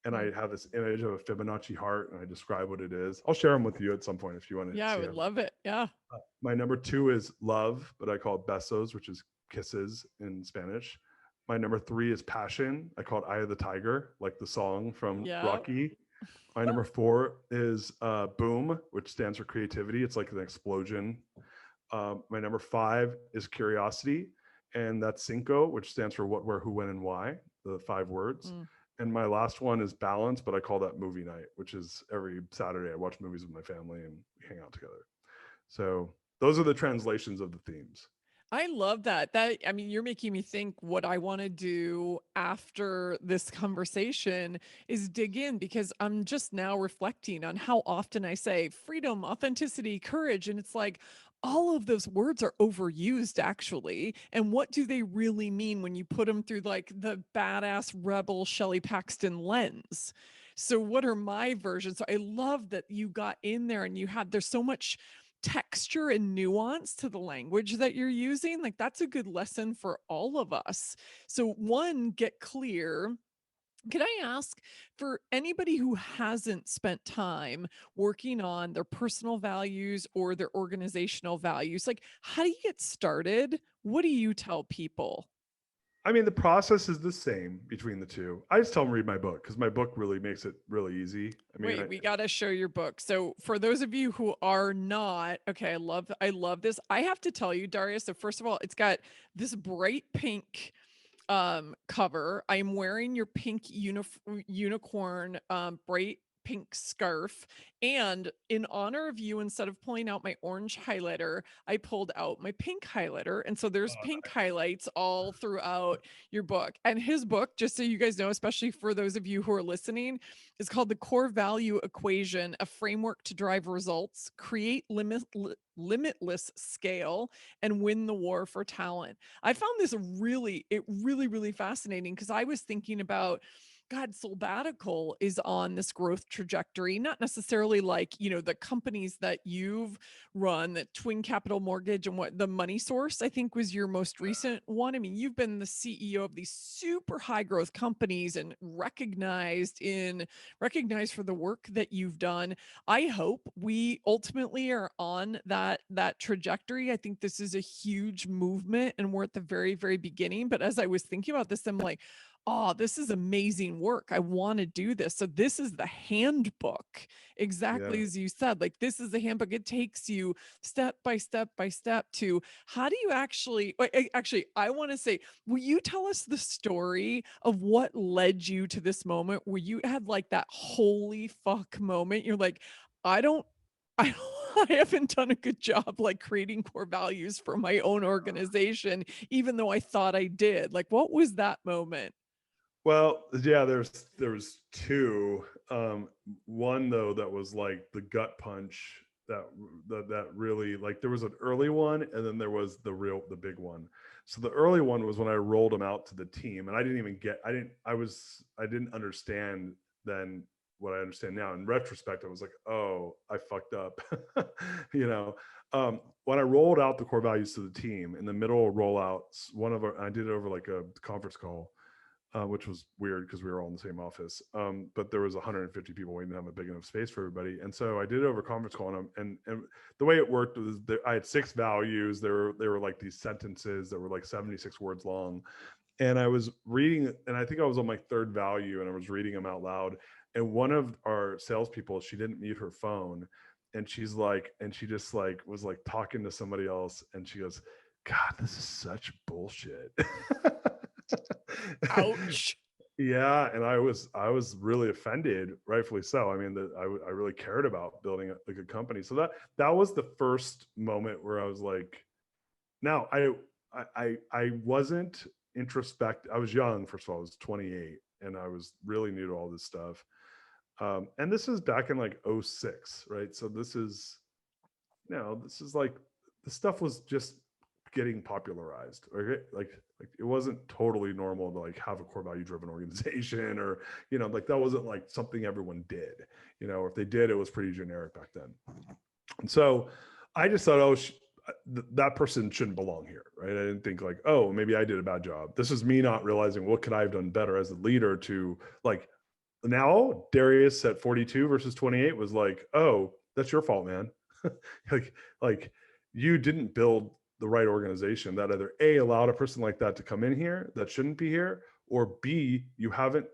And I have this image of a Fibonacci heart, and I describe what it is. I'll share them with you at some point if you want to. Yeah, I would love it. Yeah. My number 2 is love, but I call it besos, which is kisses in Spanish. My number 3 is passion. I call it Eye of the Tiger, like the song from Rocky. My number 4 is boom, which stands for creativity. It's like an explosion. My number 5 is curiosity, and that's cinco, which stands for what, where, who, when, and why, the 5 words. And my last one is balance, but I call that movie night, which is every Saturday I watch movies with my family and we hang out together. So those are the translations of the themes. I love that. I mean, you're making me think what I want to do after this conversation is dig in, because I'm just now reflecting on how often I say freedom, authenticity, courage. And it's like all of those words are overused actually. And what do they really mean when you put them through like the badass rebel Shelley Paxton lens? So what are my versions? So I love that you got in there and there's so much texture and nuance to the language that you're using. Like that's a good lesson for all of us. So one, get clear. Can I ask, for anybody who hasn't spent time working on their personal values or their organizational values, like how do you get started? What do you tell people? I mean, the process is the same between the two. I just tell them read my book because my book really makes it really easy. I mean, Wait, we got to show your book. So for those of you who are not, okay, I love this. I have to tell you, Darius, so first of all, it's got this bright pink cover. I am wearing your pink unicorn bright pink scarf, and in honor of you, instead of pulling out my orange highlighter, I pulled out my pink highlighter, and so there's pink highlights all throughout your book. And his book, just so you guys know, especially for those of you who are listening, is called The Core Value Equation: A Framework to Drive Results, Create Limitless Scale, and Win the War for Talent. I found this really fascinating because I was thinking about, God, Soulbatical is on this growth trajectory, not necessarily like, the companies that you've run, that Twin Capital Mortgage and what the Money Source, I think was your most recent one. I mean, you've been the CEO of these super high growth companies and recognized for the work that you've done. I hope we ultimately are on that trajectory. I think this is a huge movement and we're at the very beginning. But as I was thinking about this, I'm like, oh, this is amazing work. I want to do this. So this is the handbook, yeah. exactly as you said. Like this is the handbook. It takes you step by step by step to how do you actually, I want to say, will you tell us the story of what led you to this moment where you had like that holy fuck moment? You're like, I don't, I, I haven't done a good job like creating core values for my own organization, even though I thought I did. Like, what was that moment? Well, yeah, there was two. One though that was like the gut punch that really, like, there was an early one and then there was the big one. So the early one was when I rolled them out to the team, and I didn't understand then what I understand now. In retrospect, I was like, oh, I fucked up. you know. When I rolled out the core values to the team in the middle of rollouts, I did it over like a conference call, which was weird because we were all in the same office. But there was 150 people waiting to have a big enough space for everybody. And so I did it over conference call, and the way it worked was I had 6 values. They were like these sentences that were like 76 words long. And I was reading, and I think I was on my 3rd value, and I was reading them out loud. And one of our salespeople, she didn't mute her phone, and she just like was like talking to somebody else, and she goes, "God, this is such bullshit." Ouch. Yeah, and I was really offended, rightfully so. I mean, I really cared about building a good company. So that was the first moment where I was like, now I wasn't introspect. I was young, first of all, I was 28, and I was really new to all this stuff. And this is back in like '06, right? So this is like, the stuff was just getting popularized. Okay, like it wasn't totally normal to like have a core value driven organization, or like that wasn't like something everyone did. Or if they did, it was pretty generic back then. And so I just thought, oh, that person shouldn't belong here, right? I didn't think like, oh, maybe I did a bad job. This is me not realizing what could I have done better as a leader to, like, now Darius at 42 versus 28 was like, oh, that's your fault, man. like you didn't build the right organization that either A, allowed a person like that to come in here that shouldn't be here, or B, you haven't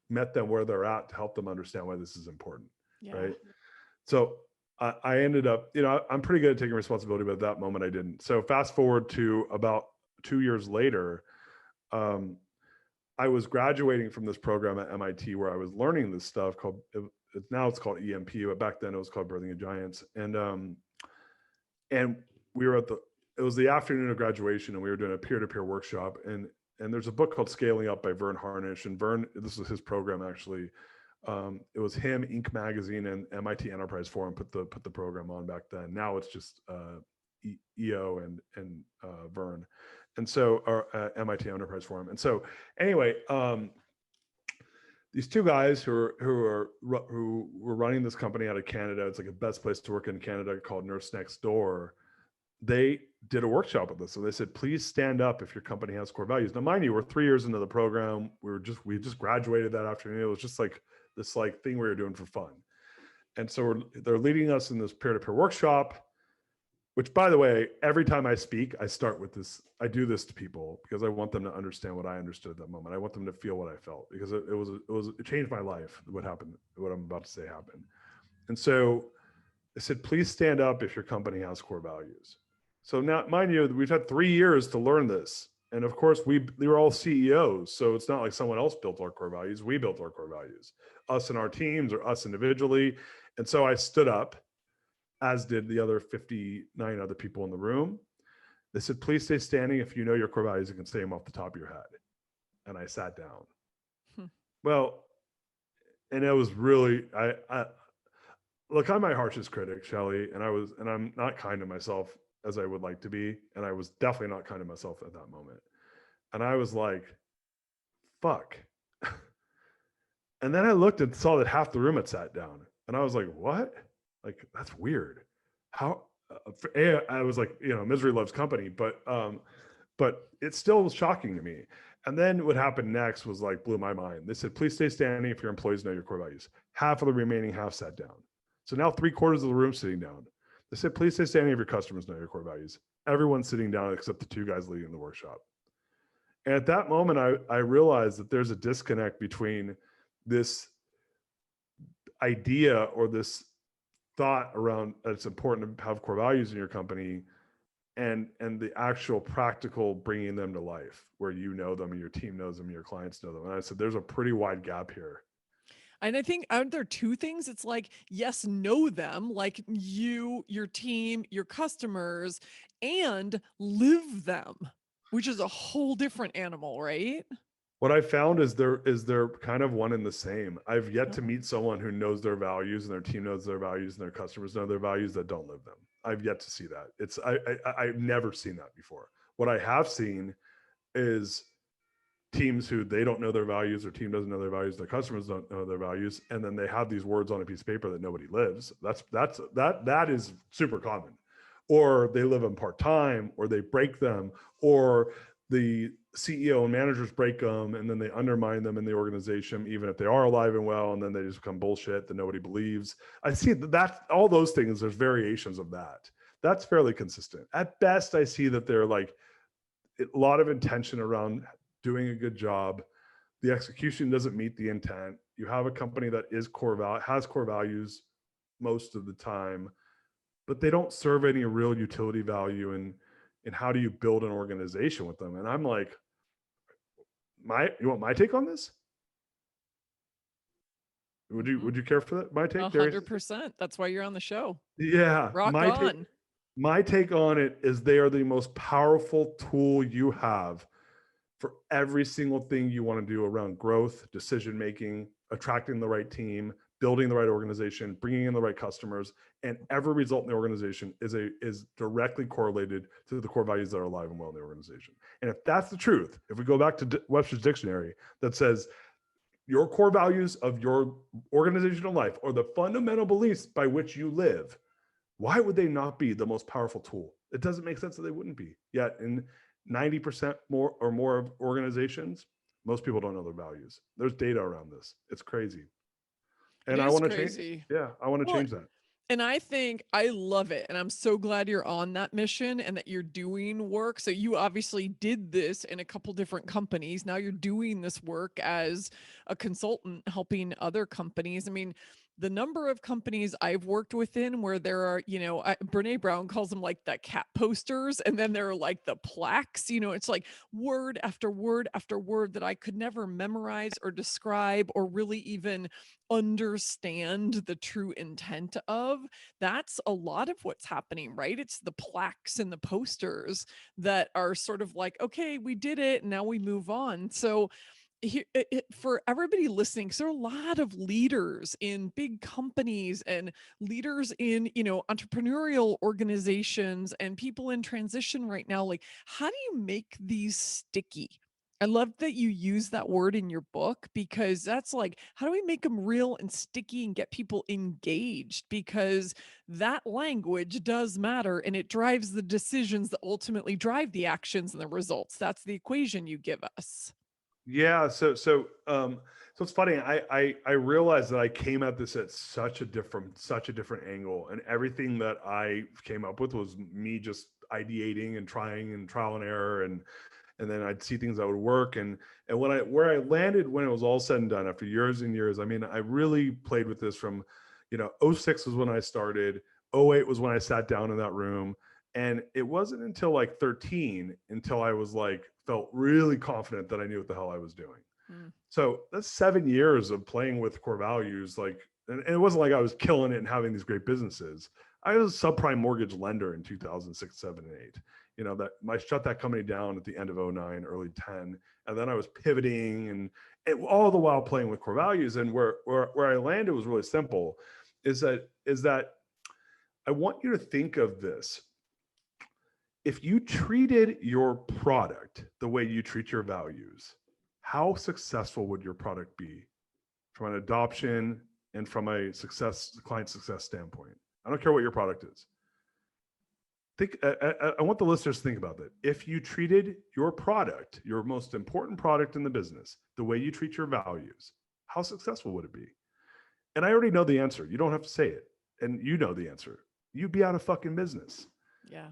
met them where they're at to help them understand why this is important. Yeah. Right. So I ended up, I'm pretty good at taking responsibility, but at that moment I didn't. So fast forward to about 2 years later, I was graduating from this program at MIT where I was learning this stuff now it's called EMP, but back then it was called Birthing of Giants. And we were at it was the afternoon of graduation, and we were doing a peer-to-peer workshop. And there's a book called Scaling Up by Vern Harnish. And Vern, this was his program actually. It was him, Inc. Magazine, and MIT Enterprise Forum put the program on back then. Now it's just EO and Vern, and so MIT Enterprise Forum. And so anyway, these two guys who were running this company out of Canada. It's like the best place to work in Canada, called Nurse Next Door. They did a workshop with us. So they said, please stand up if your company has core values. Now, mind you, we're 3 years into the program. We just graduated that afternoon. It was just like this thing we were doing for fun. And so they're leading us in this peer-to-peer workshop, which, by the way, every time I speak, I start with this. I do this to people because I want them to understand what I understood at that moment. I want them to feel what I felt, because it changed my life. What happened, what I'm about to say happened. And so I said, please stand up if your company has core values. So now, mind you, we've had 3 years to learn this. And of course, we were all CEOs. So it's not like someone else built our core values. We built our core values, us and our teams, or us individually. And so I stood up, as did the other 59 other people in the room. They said, please stay standing if you know your core values and can say them off the top of your head. And I sat down. Well, and it was really, I look, I'm my harshest critic, Shelley, and I'm not kind to myself as I would like to be. And I was definitely not kind to myself at that moment. And I was like, fuck. And then I looked and saw that half the room had sat down. And I was like, what? Like, that's weird. How? I was like, misery loves company, but it still was shocking to me. And then what happened next was blew my mind. They said, please stay standing if your employees know your core values. Half of the remaining half sat down. So now 3/4 of the room sitting down. They said, please stay standing if your customers know your core values. Everyone's sitting down except the two guys leading the workshop. And at that moment, I realized that there's a disconnect between this idea or this thought around that it's important to have core values in your company and the actual practical bringing them to life, where you know them and your team knows them and your clients know them. And I said, there's a pretty wide gap here. And I think, aren't there two things? It's like, yes, know them, like you, your team, your customers, and live them, which is a whole different animal, right? What I found is they're kind of one and the same. I've yet to meet someone who knows their values and their team knows their values and their customers know their values that don't live them. I've yet to see that. I've never seen that before. What I have seen is teams who they don't know their values, their team doesn't know their values, their customers don't know their values, and then they have these words on a piece of paper that nobody lives. That is super common. Or they live them part-time, or they break them, or the CEO and managers break them and then they undermine them in the organization, even if they are alive and well, and then they just become bullshit that nobody believes. I see that all those things, there's variations of that. That's fairly consistent. At best, I see that they're a lot of intention around doing a good job. The execution doesn't meet the intent. You have a company that has core values most of the time, but they don't serve any real utility value in how do you build an organization with them. And I'm like, you want my take on this? Would you care for that? My take? 100%. That's why you're on the show. Yeah. Rock on. My take on it is they are the most powerful tool you have for every single thing you want to do around growth, decision-making, attracting the right team, building the right organization, bringing in the right customers, and every result in the organization is directly correlated to the core values that are alive and well in the organization. And if that's the truth, if we go back to Webster's dictionary that says your core values of your organizational life or the fundamental beliefs by which you live, why would they not be the most powerful tool? It doesn't make sense that they wouldn't be. Yet in 90% more of organizations, most people don't know their values. There's data around this. It's crazy. And I want to change. Yeah, I want to change that. And I think I love it. And I'm so glad you're on that mission and that you're doing work. So you obviously did this in a couple different companies. Now you're doing this work as a consultant, helping other companies. I mean, the number of companies I've worked within where there are, Brene Brown calls them like the cat posters, and then there are like the plaques, it's like word after word after word that I could never memorize or describe or really even understand the true intent of. That's a lot of what's happening, right? It's the plaques and the posters that are sort of like, okay, we did it, and now we move on. So here, for everybody listening, because there are a lot of leaders in big companies and leaders in, entrepreneurial organizations and people in transition right now. Like, how do you make these sticky? I love that you use that word in your book, because that's like, how do we make them real and sticky and get people engaged? Because that language does matter, and it drives the decisions that ultimately drive the actions and the results. That's the equation you give us. Yeah. So it's funny. I realized that I came at this at such a different angle, and everything that I came up with was me just ideating and trying and trial and error, and then I'd see things that would work. And where I landed when it was all said and done after years and years, I mean, I really played with this from, '06 was when I started, '08 was when I sat down in that room. And it wasn't until like 13 until I was like, felt really confident that I knew what the hell I was doing. Mm. So that's 7 years of playing with core values. Like, and it wasn't like I was killing it and having these great businesses. I was a subprime mortgage lender in 2006, 7, and 8. That I shut that company down at the end of '09, early 10. And then I was pivoting and all the while playing with core values. And where I landed was really simple, is that I want you to think of this. If you treated your product the way you treat your values, how successful would your product be from an adoption and from a client success standpoint? I don't care what your product is. I want the listeners to think about that. If you treated your product, your most important product in the business, the way you treat your values, how successful would it be? And I already know the answer. You don't have to say it. And you know the answer. You'd be out of fucking business. Yeah.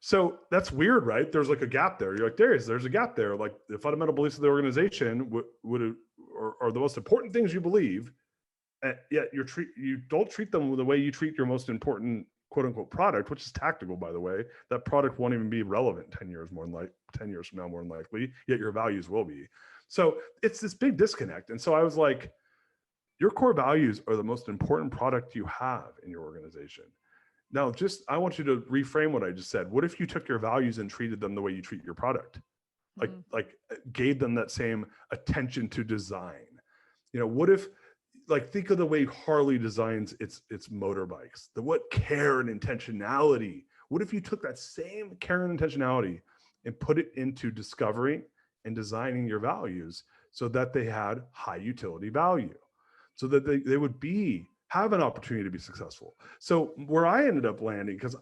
So that's weird, right? There's like a gap there. You're like, there's a gap there. Like the fundamental beliefs of the organization are the most important things you believe, and yet you don't treat them the way you treat your most important quote unquote product, which is tactical, by the way. That product won't even be relevant 10 years from now, more than likely, yet your values will be. So it's this big disconnect. And so I was like, your core values are the most important product you have in your organization. Now, I want you to reframe what I just said. What if you took your values and treated them the way you treat your product? Like gave them that same attention to design. What if, like, think of the way Harley designs its motorbikes, what care and intentionality. What if you took that same care and intentionality and put it into discovering and designing your values so that they had high utility value, so that they would have an opportunity to be successful. So where I ended up landing, because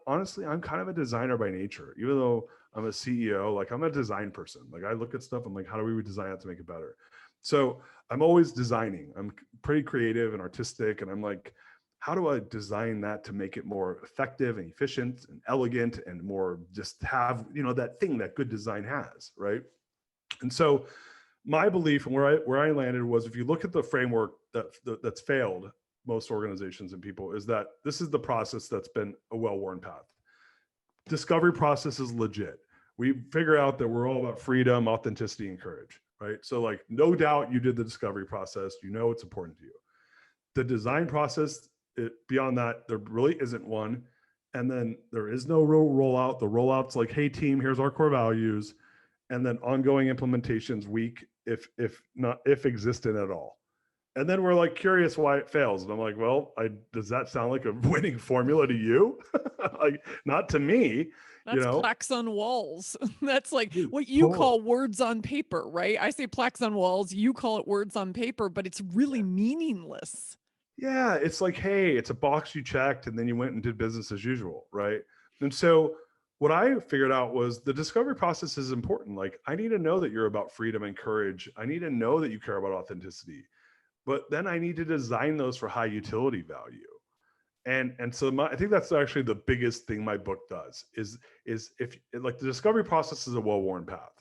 honestly, I'm kind of a designer by nature. Even though I'm a CEO, like I'm a design person. Like I look at stuff, I'm like, how do we design it to make it better? So I'm always designing. I'm pretty creative and artistic. And I'm like, how do I design that to make it more effective and efficient and elegant and more just have, that thing that good design has, right? And so my belief and where I landed was, if you look at the framework that's failed most organizations and people, is that this is the process that's been a well-worn path. Discovery process is legit. We figure out that we're all about freedom, authenticity, and courage, right? So like, no doubt you did the discovery process. It's important to you. The design process, beyond that, there really isn't one. And then there is no real rollout. The rollout's like, hey team, here's our core values. And then ongoing implementations weak, if existent at all. And then we're like curious why it fails. And I'm like, well, does that sound like a winning formula to you? Like, not to me. That's plaques on walls. That's like what you Totally. call words on paper, right? I say plaques on walls, you call it words on paper, but it's really meaningless. Yeah, it's like, hey, it's a box you checked and then you went and did business as usual, right? And so what I figured out was the discovery process is important. Like, I need to know that you're about freedom and courage. I need to know that you care about authenticity, but then I need to design those for high utility value. And so I think that's actually the biggest thing my book does is if like the discovery process is a well-worn path.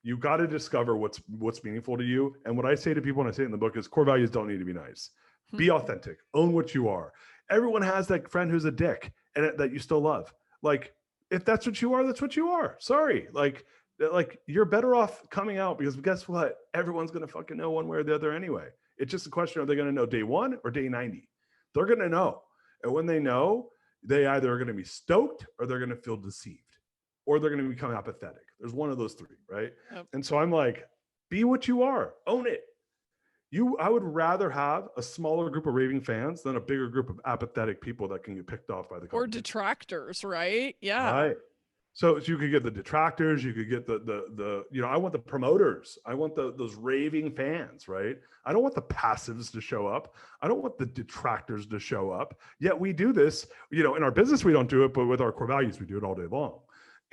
You got to discover what's meaningful to you. And what I say to people when I say it in the book is core values don't need to be nice. Be authentic, own what you are. Everyone has that friend who's a dick and that you still love. Like, if that's what you are, that's what you are. Sorry. Like you're better off coming out, because guess what? Everyone's going to fucking know one way or the other anyway. It's just a question, are they going to know day 1 or day 90? They're going to know. And when they know, they either are going to be stoked or they're going to feel deceived or they're going to become apathetic. There's one of those 3, right? Yep. And so I'm like, be what you are, own it. I would rather have a smaller group of raving fans than a bigger group of apathetic people that can get picked off by the Or competition. detractors, right? Yeah. Right. So you could get the detractors, you could get the I want the promoters. I want those raving fans, right? I don't want the passives to show up. I don't want the detractors to show up. Yet we do this, in our business we don't do it, but with our core values we do it all day long.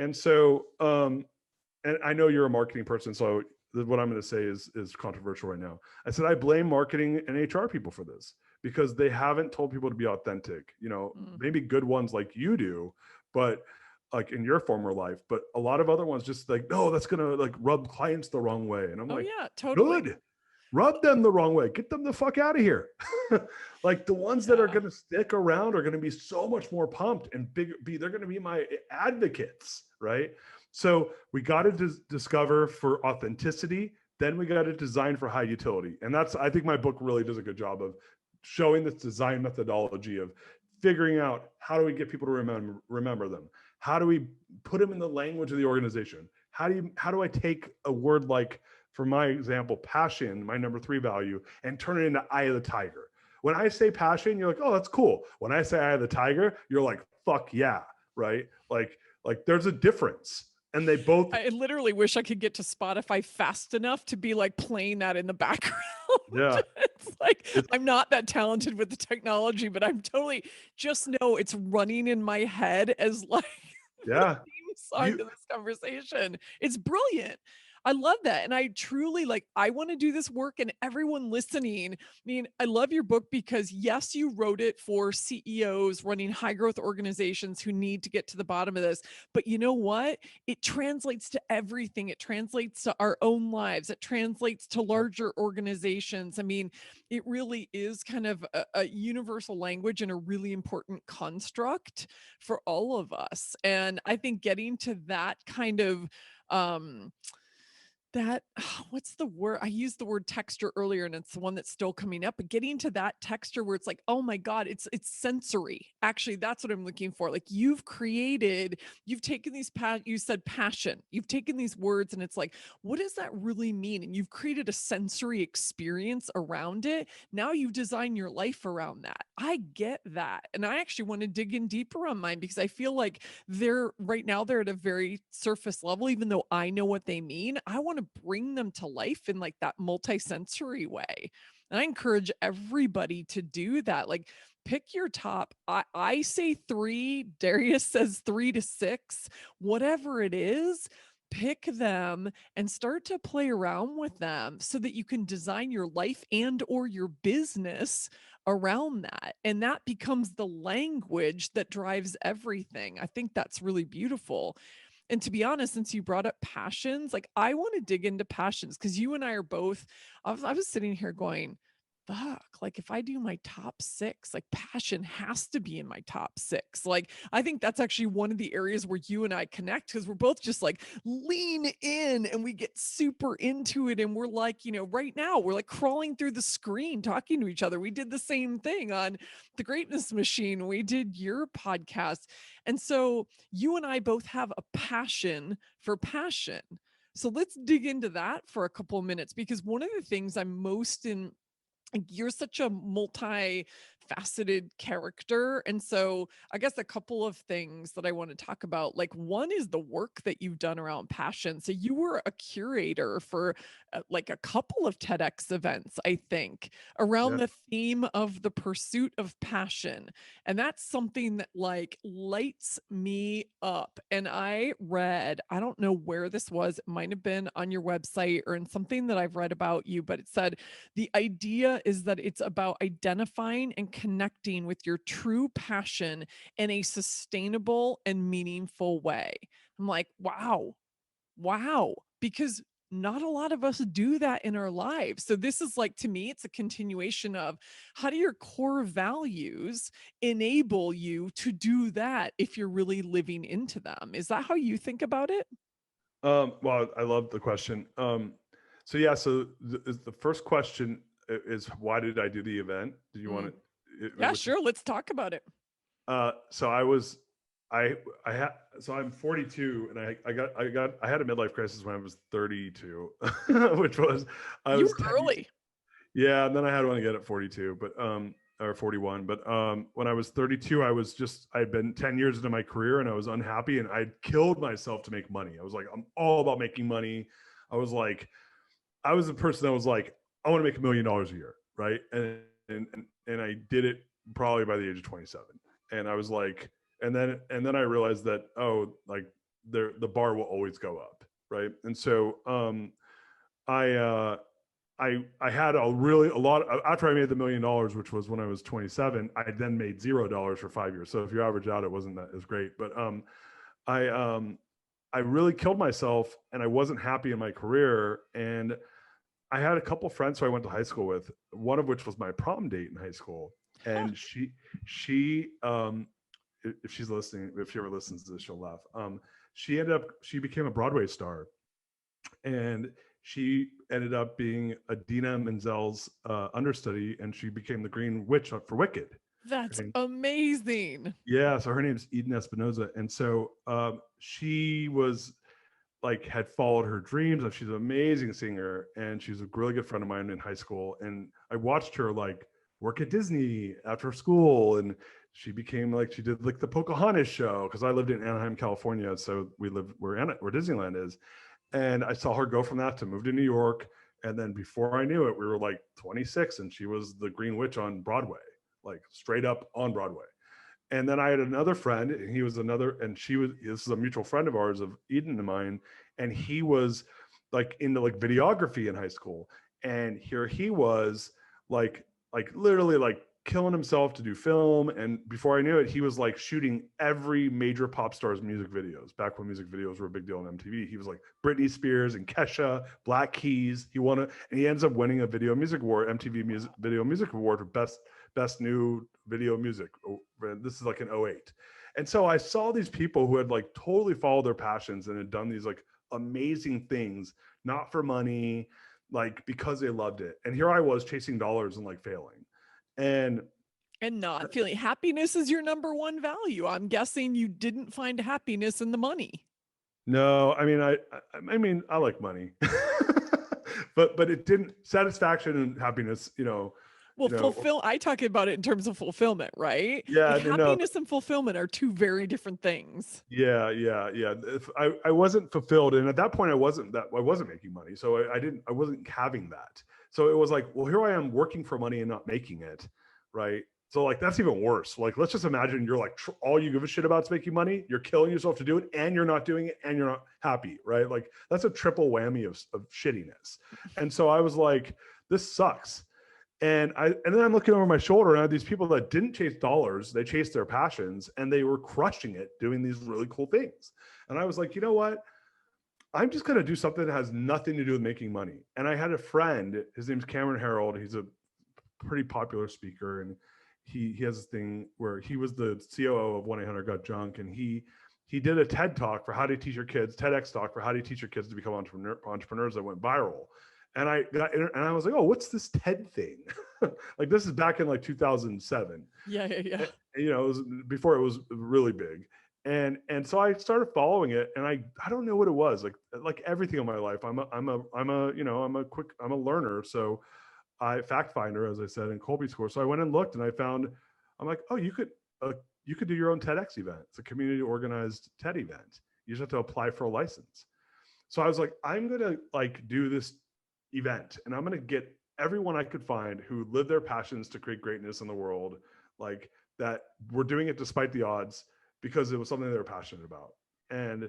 And so and I know you're a marketing person, so what I'm going to say is controversial right now. I said I blame marketing and HR people for this, because they haven't told people to be authentic. Maybe good ones like you do, but like in your former life, but a lot of other ones just like, no, that's going to like rub clients the wrong way. And I'm like, yeah, totally. Good. Rub them the wrong way. Get them the fuck out of here. Like the ones that are going to stick around are going to be so much more pumped and they're going to be my advocates, right? So we got to discover for authenticity, then we got to design for high utility. And I think my book really does a good job of showing this design methodology of figuring out, how do we get people to remember them? How do we put them in the language of the organization? How do I take a word like, for my example, passion, my number 3 value, and turn it into eye of the tiger? When I say passion, you're like, oh, that's cool. When I say eye of the tiger, you're like, fuck yeah, right? Like there's a difference. And they both. I literally wish I could get to Spotify fast enough to be like playing that in the background. Yeah. It's like, I'm not that talented with the technology, but I'm totally, just know it's running in my head as like yeah. the theme song to this conversation. It's brilliant. I love that. And I truly I want to do this work, and everyone listening. I mean, I love your book because yes, you wrote it for CEOs running high growth organizations who need to get to the bottom of this. But you know what? It translates to everything. It translates to our own lives. It translates to larger organizations. I mean, it really is kind of a universal language and a really important construct for all of us. And I think getting to that kind of, what's the word? I used the word texture earlier and it's the one that's still coming up, but getting to that texture where it's like, oh my God, it's sensory. Actually, that's what I'm looking for. Like you've taken these, you said passion, you've taken these words and it's like, what does that really mean? And you've created a sensory experience around it. Now you design your life around that. I get that. And I actually want to dig in deeper on mine because I feel like they're at a very surface level, even though I know what they mean. I want to bring them to life in like that multi-sensory way. And I encourage everybody to do that. Like pick your top. I say 3, Darius says 3 to 6, whatever it is, pick them and start to play around with them so that you can design your life and or your business around that. And that becomes the language that drives everything. I think that's really beautiful. And to be honest, since you brought up passions, like I want to dig into passions because you and I are both, I was sitting here going, fuck, like if I do my top 6, like passion has to be in my top 6. Like I think that's actually one of the areas where you and I connect because we're both just like lean in and we get super into it. And we're like, right now we're like crawling through the screen talking to each other. We did the same thing on The Greatness Machine. We did your podcast. And so you and I both have a passion for passion. So let's dig into that for a couple of minutes because one of the things I'm most you're such a multi-faceted character. And so I guess a couple of things that I want to talk about, like one is the work that you've done around passion. So you were a curator for like a couple of TEDx events, I think, around the theme of the pursuit of passion. And that's something that like lights me up. And I don't know where this was, it might have been on your website or in something that I've read about you, but it said the idea is that it's about identifying and connecting with your true passion in a sustainable and meaningful way. I'm like, wow, because not a lot of us do that in our lives. So this is like, to me, it's a continuation of how do your core values enable you to do that if you're really living into them? Is that how you think about it? Well, I love the question. So yeah, so the first question is why did I do the event? Did you want Mm. to, Yeah, which is, sure. Let's talk about it. so I was, I had, so I'm 42 and I had a midlife crisis when I was 32, which was, I You was were 10, early. yeah, and then I had one again at 42, but, or 41, but, when I was 32, I'd been 10 years into my career and I was unhappy and I'd killed myself to make money. I was like, I'm all about making money. I was like, I was the person that was like, I want to make $1 million a year, right? And I did it probably by the age of 27. And I was like, and then I realized that, oh, like the bar will always go up, right? And so I I had a lot after I made the $1 million, which was when I was 27. I then made $0 for 5 years. So if you average out, it wasn't that as great. But I I really killed myself, and I wasn't happy in my career. And I had a couple friends who I went to high school with, one of which was my prom date in high school. Huh. And she if she's listening, if she ever listens to this, she'll laugh. She became a Broadway star, and she ended up being Adina Menzel's understudy, and she became the Green Witch for Wicked. That's amazing. Yeah, so her name's Eden Espinoza, and so she was like had followed her dreams. And she's an amazing singer, and she's a really good friend of mine in high school. And I watched her like work at Disney after school, and she became like she did like the Pocahontas show because I lived in Anaheim, California, so we live where Disneyland is. And I saw her go from that to move to New York. And then before I knew it, we were like 26, and she was the Green Witch on Broadway, like straight up on Broadway. And then I had another friend, and he was another, and this is a mutual friend of ours, of Eden and mine, and he was like into like videography in high school. And here he was like literally like killing himself to do film. And before I knew it, he was like shooting every major pop star's music videos. Back when music videos were a big deal on MTV, he was like Britney Spears and Kesha, Black Keys. And he ends up winning a video music award, Video Music Award for best new video music. This is like an '08. And so I saw these people who had like totally followed their passions and had done these like amazing things, not for money, like because they loved it. And here I was chasing dollars and like failing. And And not feeling happiness is your number one value. I'm guessing you didn't find happiness in the money. no, I mean, I like money, but it didn't satisfaction and happiness, Well, I talk about it in terms of fulfillment, right? yeah, Like no, happiness and fulfillment are two very different things. yeah. If I wasn't fulfilled, and at that point I wasn't making money, so I wasn't having that. So it was like, well, here I am working for money and not making it, right? So like that's even worse. Like let's just imagine you're like all you give a shit about is making money. You're killing yourself to do it, and you're not doing it, and you're not happy, right? Like that's a triple whammy of shittiness. And so I was like, this sucks. And then I'm looking over my shoulder and I had these people that didn't chase dollars, they chased their passions, and they were crushing it doing these really cool things. And I was like, you know what? I'm just going to do something that has nothing to do with making money. And I had a friend, his name's Cameron Harold. He's a pretty popular speaker, and he has this thing where he was the COO of 1-800 Got Junk, and he did a TED talk for how to teach your kids, TEDx talk for how to teach your kids to become entrepreneurs that went viral. And I was like, oh, what's this TED thing? Like this is back in like 2007. Yeah. It was before it was really big. And so I started following it, and I don't know what it was, like everything in my life. I'm a learner. So I fact finder, as I said, in Colby score. So I went and looked, and I'm like, oh, you could do your own TEDx event. It's a community organized TED event. You just have to apply for a license. So I was like, I'm gonna like do this event, and I'm gonna get everyone I could find who live their passions to create greatness in the world, like that were doing it despite the odds because it was something they were passionate about. And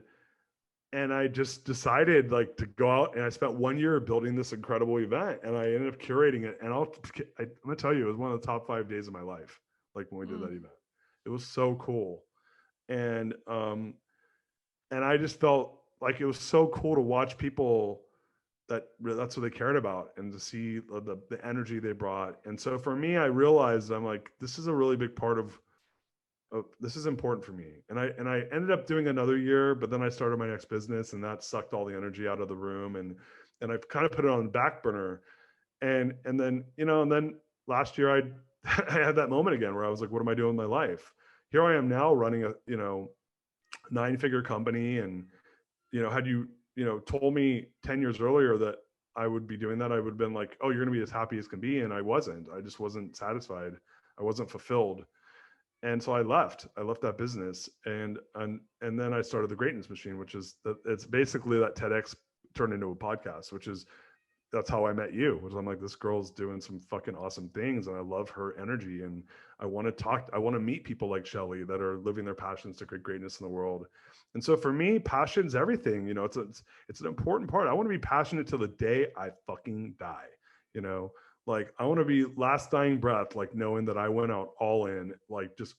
I just decided like to go out, and I spent 1 year building this incredible event, and I ended up curating it. And I'm gonna tell you, it was one of the top 5 days of my life. Like when we did that Mm. event, it was so cool. And I just felt like it was so cool to watch people that's what they cared about, and to see the energy they brought. And so for me, I realized, I'm like, this is a really big part of this is important for me. And I ended up doing another year, but then I started my next business, and that sucked all the energy out of the room, and I've kind of put it on the back burner. And then, and then last year I had that moment again where I was like, what am I doing with my life? Here I am now running a, 9-figure company. And, had you, told me 10 years earlier that I would be doing that, I would have been like, oh, you're going to be as happy as can be. And I just wasn't satisfied. I wasn't fulfilled. And so I left that business, and then I started the Greatness Machine, which is it's basically that TEDx turned into a podcast, which is, that's how I met you, was I'm like, this girl's doing some fucking awesome things, and I love her energy, and I want to meet people like Shelley that are living their passions to create greatness in the world. And so for me, passion's everything. It's an important part. I want to be passionate till the day I fucking die. Like, I want to be last dying breath, like knowing that I went out all in, like just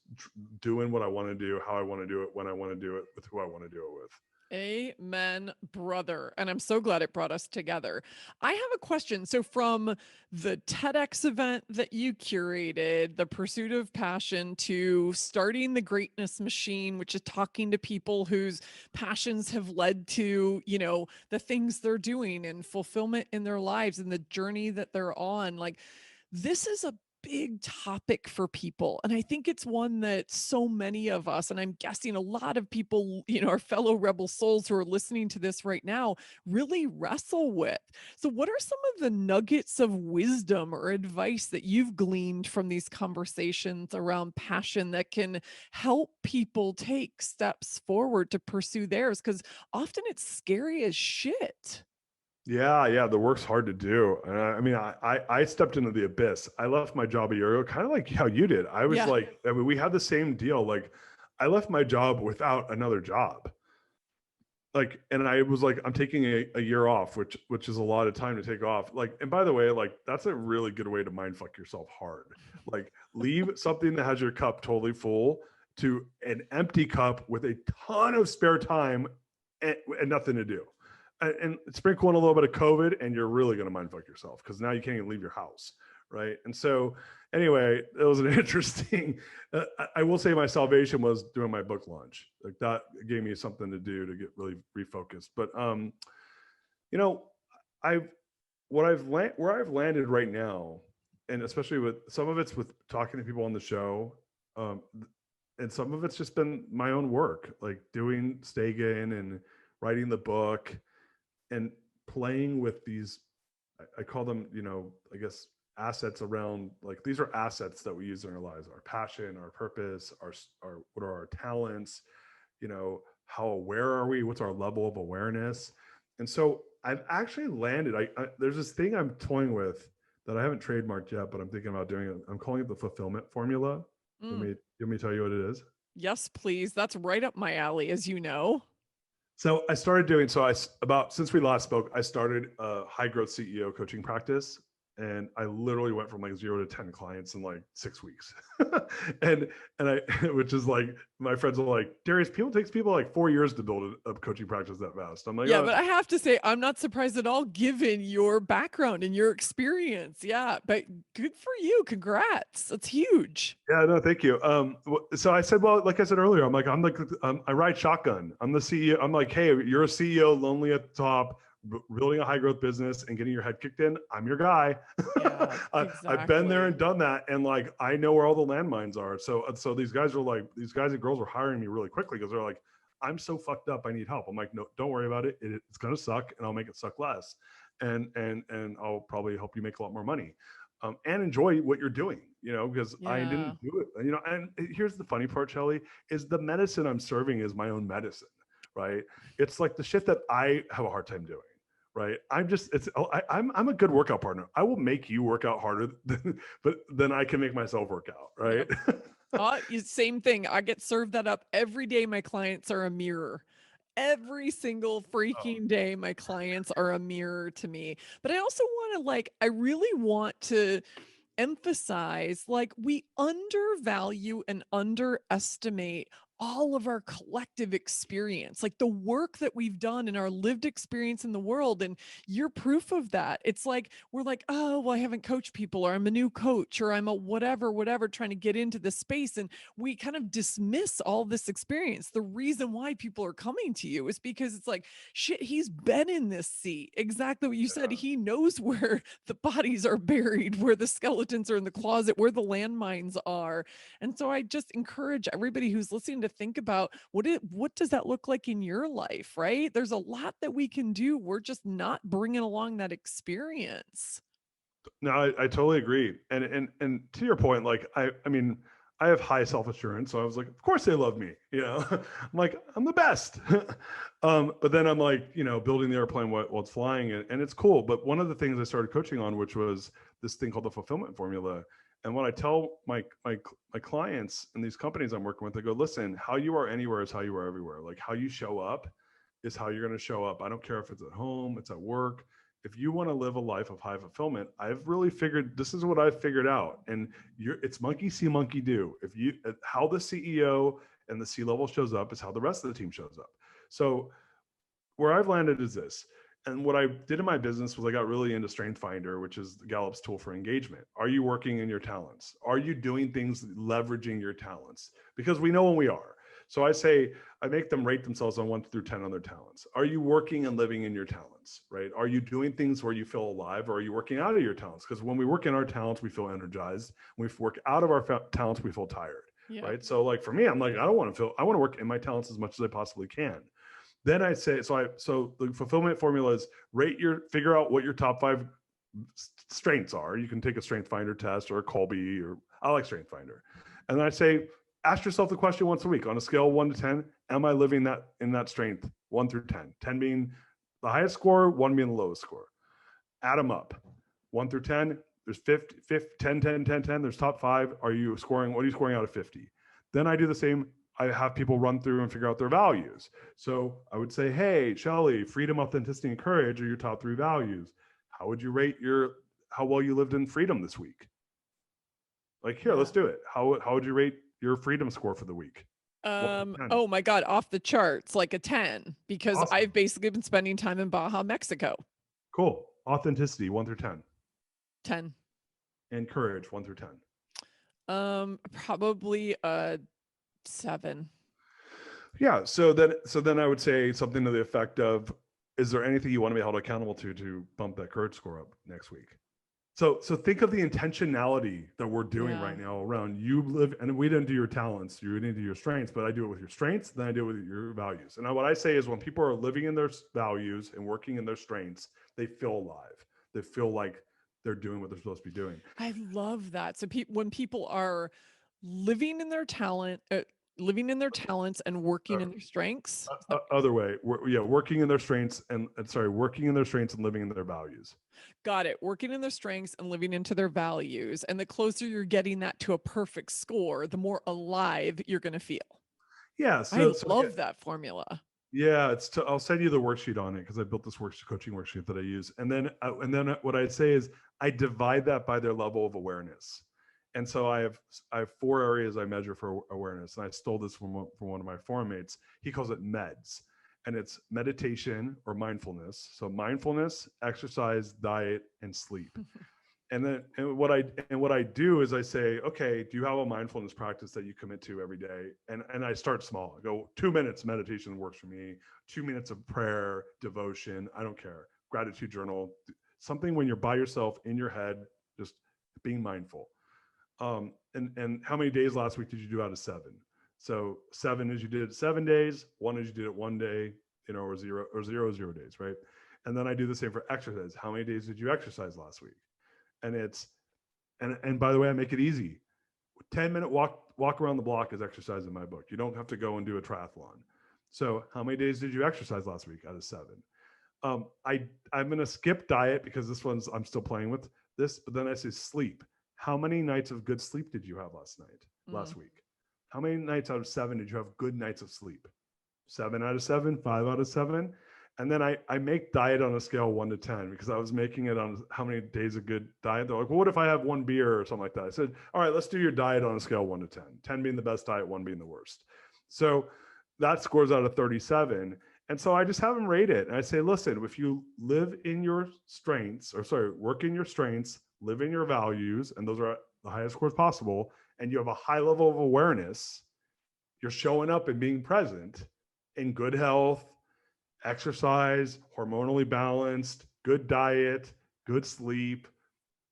doing what I want to do, how I want to do it, when I want to do it, with who I want to do it with. Amen, brother. And I'm so glad it brought us together. I have a question. So, from the TEDx event that you curated, the pursuit of passion, to starting the Greatness Machine, which is talking to people whose passions have led to, the things they're doing and fulfillment in their lives and the journey that they're on, like, this is a big topic for people. And I think it's one that so many of us, and I'm guessing a lot of people, our fellow rebel souls who are listening to this right now, really wrestle with. So, what are some of the nuggets of wisdom or advice that you've gleaned from these conversations around passion that can help people take steps forward to pursue theirs? Because often it's scary as shit. Yeah, the work's hard to do. And I mean, I stepped into the abyss. I left my job a year ago, kind of like how you did. I was Yeah. like, I mean, we had the same deal. Like, I left my job without another job. Like, and I was like, I'm taking a year off, which is a lot of time to take off. Like, and by the way, like, that's a really good way to mind fuck yourself hard. Like, leave something that has your cup totally full to an empty cup with a ton of spare time and nothing to do. And sprinkle in a little bit of COVID, and you're really going to mind fuck yourself, because now you can't even leave your house. Right. And so anyway, it was an interesting, I will say my salvation was doing my book launch. Like, that gave me something to do to get really refocused. But, you know, I've, where I've landed right now, and especially with some of it's with talking to people on the show, and some of it's just been my own work, like doing Stagen and writing the book and playing with these, I call them, I guess, assets around, like, these are assets that we use in our lives: our passion, our purpose, our what are our talents, how aware are we, what's our level of awareness. And so I've actually landed, there's this thing I'm toying with that I haven't trademarked yet, but I'm thinking about doing it. I'm calling it the fulfillment formula. Mm. Let me tell you what it is. Yes, please. That's right up my alley, as you know. So I started doing, so I, about, since we last spoke, I started a high growth CEO coaching practice. And I literally went from like 0 to 10 clients in like 6 weeks. and I, which is like, my friends are like, Darius, takes people like 4 years to build a coaching practice that fast. I'm like, Yeah, but I have to say, I'm not surprised at all given your background and your experience. Yeah, but good for you. Congrats. That's huge. yeah, no, thank you. So I said, well, like I said earlier, I ride shotgun. I'm the CEO. I'm like, hey, you're a CEO, lonely at the top, building a high growth business and getting your head kicked in. I'm your guy. Yeah, I've been there exactly. and done that. And like, I know where all the landmines are. So these guys and girls are hiring me really quickly, because they're like, I'm so fucked up, I need help. I'm like, no, don't worry about it. It's going to suck, and I'll make it suck less. And I'll probably help you make a lot more money. And enjoy what you're doing, because I Yeah. didn't do it, and here's the funny part, Shelley, is the medicine I'm serving is my own medicine, right? It's like the shit that I have a hard time doing, right? I'm a good workout partner. I will make you work out harder but then I can make myself work out, right? Yep. Same thing. I get served that up every day. My clients are a mirror. Every single Oh, freaking day, my clients are a mirror to me. But I also want to, I really want to emphasize, like, we undervalue and underestimate all of our collective experience, like the work that we've done in our lived experience in the world. And you're proof of that. It's like, we're like, oh, well, I haven't coached people, or I'm a new coach, or I'm a whatever, trying to get into this space. And we kind of dismiss all this experience. The reason why people are coming to you is because it's like, shit, he's been in this seat. Exactly what you said. He knows where the bodies are buried, where the skeletons are in the closet, where the landmines are. And so I just encourage everybody who's listening to think about what does that look like in your life, right? There's a lot that we can do. We're just not bringing along that experience. No, I totally agree. And to your point, like I mean, I have high self-assurance. So I was like, of course they love me. You know, I'm like, I'm the best. But then I'm like, you know, building the airplane while it's flying, and it's cool. But one of the things I started coaching on, which was this thing called the fulfillment formula. And when I tell my clients and these companies I'm working with, I go, listen, how you are anywhere is how you are everywhere. Like how you show up is how you're going to show up. I don't care if it's at home, it's at work. If you want to live a life of high fulfillment, I've really figured, this is what I've figured out. And it's monkey see, monkey do. If you, how the CEO and the C-level shows up is how the rest of the team shows up. So where I've landed is this. And what I did in my business was I got really into Strength Finder, which is Gallup's tool for engagement. Are you working in your talents? Are you doing things leveraging your talents? Because we know when we are. So I make them rate themselves on 1 through 10 on their talents. Are you working and living in your talents, right? Are you doing things where you feel alive, or are you working out of your talents? Because when we work in our talents, we feel energized. When we work out of our talents, we feel tired, right? So like for me, I'm like, I want to work in my talents as much as I possibly can. Then I say, so the fulfillment formula is figure out what your top 5 strengths are. You can take a Strength Finder test or a Colby, or I like Strength Finder. And then I say, ask yourself the question once a week on a scale of 1 to 10, am I living in that strength 1 through 10? 10 being the highest score, 1 being the lowest score. Add them up. 1 through 10, there's 10, 10, 10, 10. There's top 5. What are you scoring out of 50? Then I do the same. I have people run through and figure out their values. So I would say, hey, Shelley, freedom, authenticity, and courage are your top 3 values. How would you rate how well you lived in freedom this week? Like, here, let's do it. How would you rate your freedom score for the week? Oh my God, off the charts, like a 10, because awesome. I've basically been spending time in Baja, Mexico. Cool. Authenticity, 1 through 10. 10. And courage, 1 through 10. Probably 7. Yeah. So then I would say something to the effect of, is there anything you want to be held accountable to bump that courage score up next week? So think of the intentionality that we're doing right now around you live, and we didn't do your talents, you didn't do your strengths, but I do it with your strengths, then I do it with your values. And what I say is when people are living in their values and working in their strengths, they feel alive. They feel like they're doing what they're supposed to be doing. I love that. So when people are living in their talent, living in their talents and working in their strengths. Other way. Working in their strengths and living in their values. Got it. Working in their strengths and living into their values. And the closer you're getting that to a perfect score, the more alive you're going to feel. Yeah. I love that formula. Yeah. I'll send you the worksheet on it, because I built this coaching worksheet that I use. And then what I'd say is I divide that by their level of awareness. And so I have 4 areas I measure for awareness. And I stole this from one of my forum mates. He calls it MEDS. And it's meditation or mindfulness. So mindfulness, exercise, diet, and sleep. And what I do is I say, okay, do you have a mindfulness practice that you commit to every day? And I start small. I go 2 minutes meditation works for me. 2 minutes of prayer, devotion. I don't care. Gratitude journal. Something when you're by yourself in your head, just being mindful. And how many days last week did you do out of 7? So 7 is you did it 7 days, 1 is you did it 1 day, or 0 days, right? And then I do the same for exercise. How many days did you exercise last week? And by the way, I make it easy. 10-minute walk around the block is exercise in my book. You don't have to go and do a triathlon. So how many days did you exercise last week out of 7? I'm going to skip diet because I'm still playing with this, but then I say sleep. How many nights of good sleep did you have last week? How many nights out of 7 did you have good nights of sleep? 7 out of 7, 5 out of 7. And then I make diet on a scale of 1 to 10, because I was making it on how many days of good diet. They're like, well, what if I have 1 beer or something like that? I said, all right, let's do your diet on a scale of 1 to 10. 10 being the best diet, 1 being the worst. So that scores out of 37. And so I just have them rate it. And I say, listen, if you live in your strengths, or sorry, work in your strengths, live in your values, and those are the highest scores possible, and you have a high level of awareness, you're showing up and being present in good health, exercise, hormonally balanced, good diet, good sleep,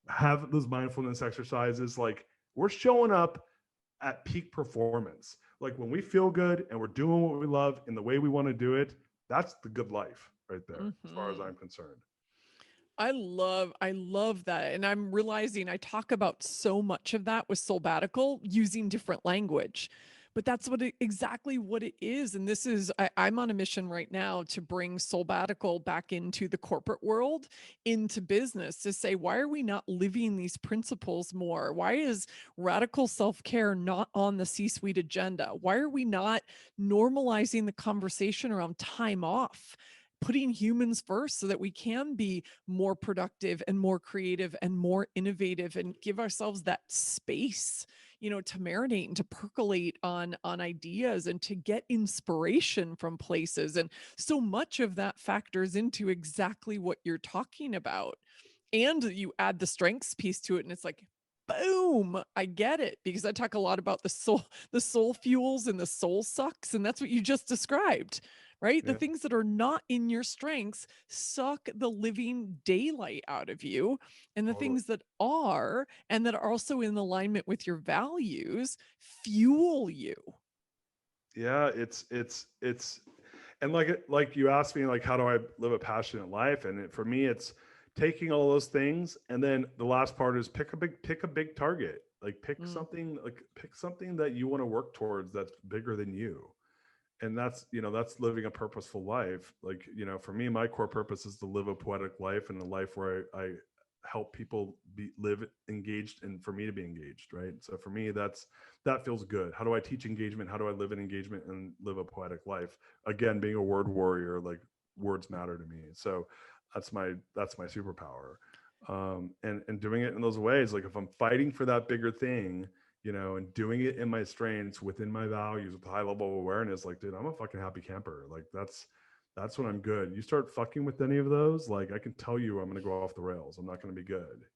have those mindfulness exercises. Like, we're showing up at peak performance. Like, when we feel good and we're doing what we love in the way we want to do it, that's the good life right there, as far as Mhm. I'm concerned. I love that. And I'm realizing I talk about so much of that with Soulbatical using different language. But that's exactly what it is. And this is, I'm on a mission right now to bring Soulbatical back into the corporate world, into business, to say, why are we not living these principles more? Why is radical self-care not on the C-suite agenda? Why are we not normalizing the conversation around time off? Putting humans first so that we can be more productive and more creative and more innovative, and give ourselves that space, to marinate and to percolate on ideas and to get inspiration from places. And so much of that factors into exactly what you're talking about. And you add the strengths piece to it, and it's like, boom, I get it. Because I talk a lot about the soul fuels and the soul sucks, and that's what you just described, right? The Yeah, things that are not in your strengths suck the living daylight out of you. And the totally. things that are, and that are also in alignment with your values, fuel you. Yeah, it's and like you asked me, like, how do I live a passionate life? And for me, it's taking all those things, and then the last part is pick a big target. Like, Mm. pick something that you want to work towards that's bigger than you. And that's living a purposeful life. Like, for me, my core purpose is to live a poetic life, and a life where I help people live engaged, and for me to be engaged, right? So for me, that feels good. How do I teach engagement? How do I live in engagement and live a poetic life? Again, being a word warrior, like, words matter to me. So that's my superpower. And doing it in those ways, like, if I'm fighting for that bigger thing, and doing it in my strengths, within my values, with a high level of awareness, like, dude, I'm a fucking happy camper. Like, that's when I'm good. You start fucking with any of those, like, I can tell you I'm going to go off the rails. I'm not going to be good.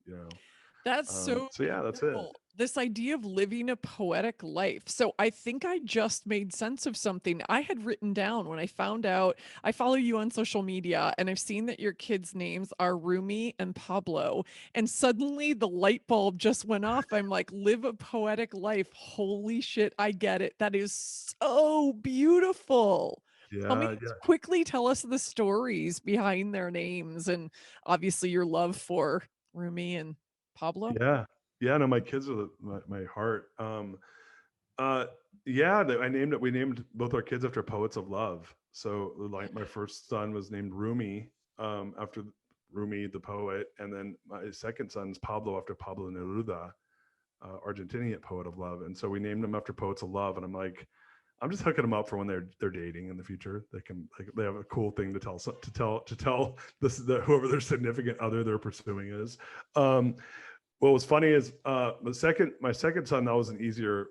That's so So yeah, that's it. beautiful. This idea of living a poetic life. So I think I just made sense of something I had written down when I found out. I follow you on social media, and I've seen that your kids' names are Rumi and Pablo. And suddenly the light bulb just went off. I'm like, live a poetic life. Holy shit, I get it. That is so beautiful. Yeah, Quickly tell us the stories behind their names, and obviously your love for Rumi and Pablo? yeah, yeah. No, my kids are my heart. Uh, yeah, we named both our kids after poets of love. So, like, my first son was named Rumi, after Rumi the poet, and then my second son's Pablo after Pablo Neruda, Argentinian poet of love. And so we named them after poets of love. And I'm just hooking them up for when they're dating in the future. They have a cool thing to tell whoever their significant other they're pursuing is. What was funny is, my second son, that was an easier,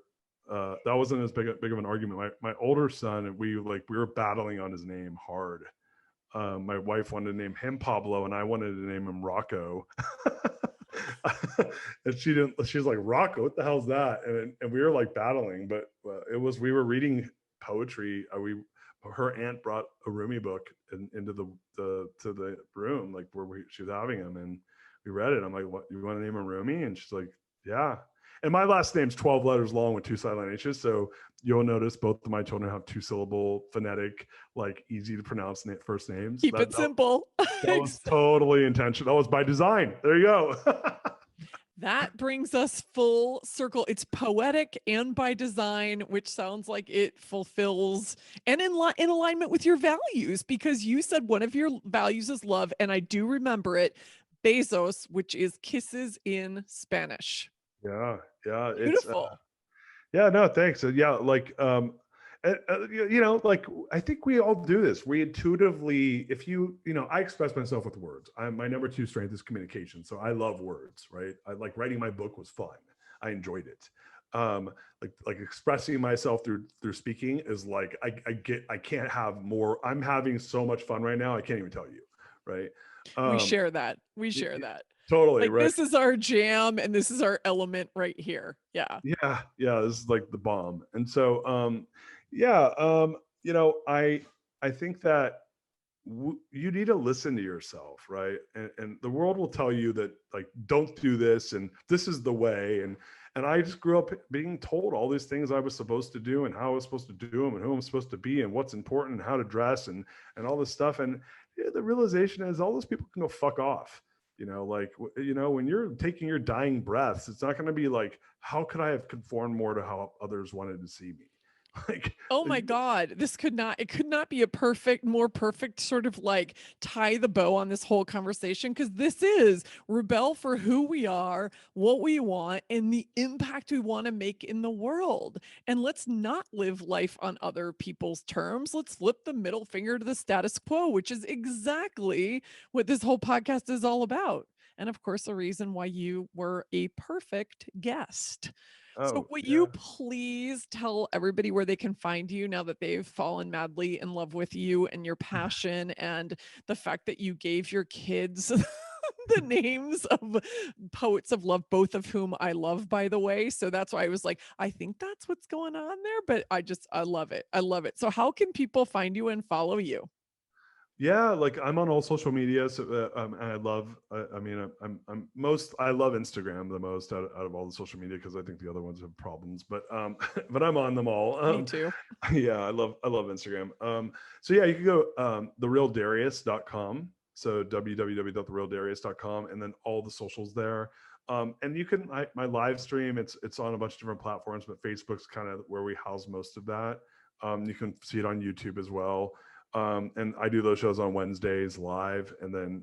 that wasn't as big of an argument. My older son, we were battling on his name hard. My wife wanted to name him Pablo, and I wanted to name him Rocco. And she didn't. She's like, Rocco, what the hell's that? And we were like battling, but we were reading poetry. Her aunt brought a Rumi book into the room, like, where she was having him, and we read it. I'm like, what, you want to name him Rumi? And she's like, yeah. And my last name's 12 letters long with 2 silent H's. So you'll notice both of my children have 2-syllable phonetic, like, easy to pronounce first names. Keep it simple. That was totally intentional. That was by design. There you go. That brings us full circle. It's poetic and by design, which sounds like it fulfills and in alignment with your values, because you said one of your values is love, and I do remember it. Besos, which is kisses in Spanish. Yeah, yeah. Beautiful. Yeah, no, thanks. Yeah, like, like, I think we all do this. We intuitively, if I express myself with words. My number 2 strength is communication. So I love words, right? I like writing my book was fun. I enjoyed it. Like expressing myself through speaking is like, I can't have more. I'm having so much fun right now. I can't even tell you. Right. We Um, share that. We share that. totally. Like, Right. this is our jam and this is our element right here. Yeah. Yeah. Yeah. This is like the bomb. And so, yeah, I think that you need to listen to yourself, right? And the world will tell you that, like, don't do this and this is the way. And I just grew up being told all these things I was supposed to do and how I was supposed to do them and who I'm supposed to be and what's important and how to dress and all this stuff. And yeah, the realization is all those people can go fuck off. Like, when you're taking your dying breaths, it's not going to be like, how could I have conformed more to how others wanted to see me? Like, Oh my God, it could not be a more perfect sort of like tie the bow on this whole conversation, because this is rebel for who we are, what we want, and the impact we want to make in the world. And let's not live life on other people's terms. Let's flip the middle finger to the status quo, which is exactly what this whole podcast is all about. And of course, the reason why you were a perfect guest. So oh will you yeah. please tell everybody where they can find you now that they've fallen madly in love with you and your passion and the fact that you gave your kids the names of poets of love, both of whom I love, by the way. So that's why I was like, I think that's what's going on there, but I love it. I love it. So how can people find you and follow you? Yeah, like I'm on all social media. So, and I love, I mean, I love Instagram the most out of all the social media because I think the other ones have problems, but, but I'm on them all. Me too. Yeah, I love Instagram. So yeah, you can go, therealdarius.com. So www.therealdarius.com, and then all the socials there. And you can, my live stream, it's on a bunch of different platforms, but Facebook's kind of where we house most of that. You can see it on YouTube as well. And I do those shows on Wednesdays live, and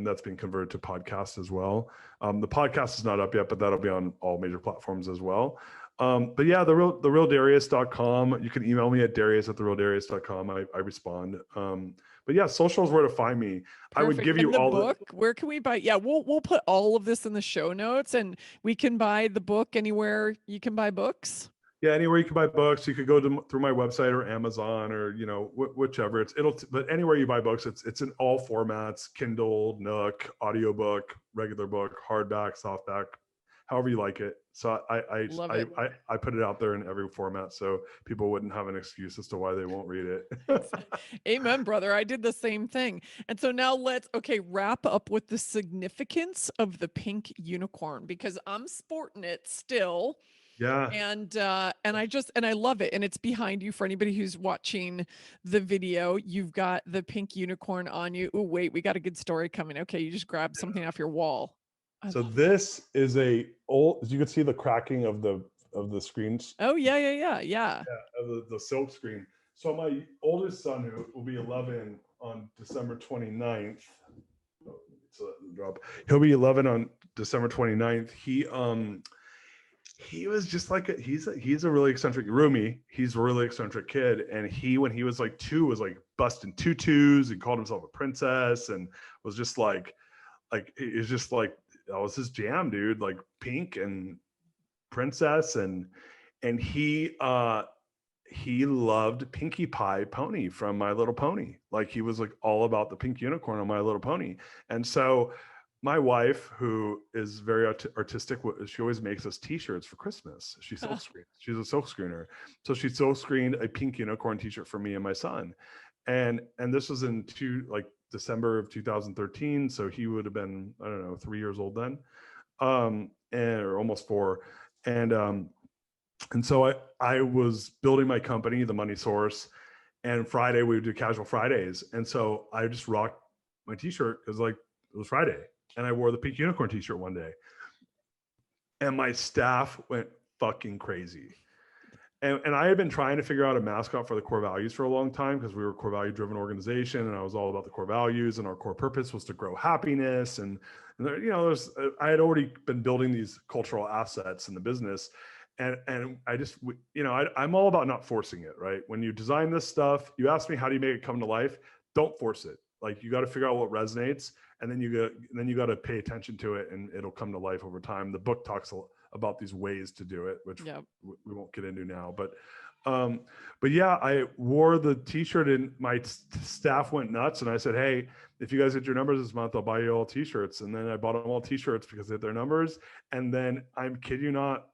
that's being converted to podcasts as well. The podcast is not up yet, but that'll be on all major platforms as well. But yeah, therealdarius.com. You can email me at darius@therealdarius.com. I respond. But yeah, social is where to find me. I would Perfect. give And you the all the, book, where can we buy? Yeah, we'll put all of this in the show notes, and we can buy the book anywhere you can buy books. yeah, anywhere you can buy books. You could go through my website or Amazon or, whichever. But anywhere you buy books, it's in all formats: Kindle, Nook, audiobook, regular book, hardback, softback, however you like it. So Love it. I put it out there in every format so people wouldn't have an excuse as to why they won't read it. Amen, brother. I did the same thing. And so now let's wrap up with the significance of the pink unicorn, because I'm sporting it still. Yeah. And I love it. And it's behind you for anybody who's watching the video. You've got the pink unicorn on you. Oh, wait, we got a good story coming. Okay, you just grabbed something off your wall. I So love this is as you can see the cracking of the screens. Oh, yeah. Yeah, of the silk screen. So my oldest son, who will be 11 on December 29th, so drop. He'll be 11 on December 29th. He was just like he's a really eccentric Rumi. He's a really eccentric kid, and when he was like 2 was like busting tutus and called himself a princess and was just like it's just like that was his jam, dude. Like pink and princess and he loved Pinkie Pie Pony from My Little Pony. Like he was like all about the pink unicorn on My Little Pony. And so my wife, who is very artistic, she always makes us t-shirts for Christmas. She's a silk screener. So she silk screened a pink unicorn t-shirt for me and my son. And this was in December of 2013. So he would have been, I don't know, 3 years old then. Or almost 4. And so I was building my company, The Money Source, and Friday we would do casual Fridays. And so I just rocked my t-shirt because it was Friday, and I wore the pink unicorn t-shirt one day, and my staff went fucking crazy. And I had been trying to figure out a mascot for the core values for a long time because we were a core value driven organization, and I was all about the core values, and our core purpose was to grow happiness. And I had already been building these cultural assets in the business. And I just, I'm all about not forcing it, right? When you design this stuff, you ask me, how do you make it come to life? Don't force it. Like you got to figure out what resonates, and then you got to pay attention to it, and it'll come to life over time. The book talks about these ways to do it, which Yep. we won't get into now. But yeah, I wore the t-shirt and my staff went nuts. And I said, hey, if you guys hit your numbers this month, I'll buy you all t-shirts. And then I bought them all t-shirts because they hit their numbers. And then I'm kidding you not,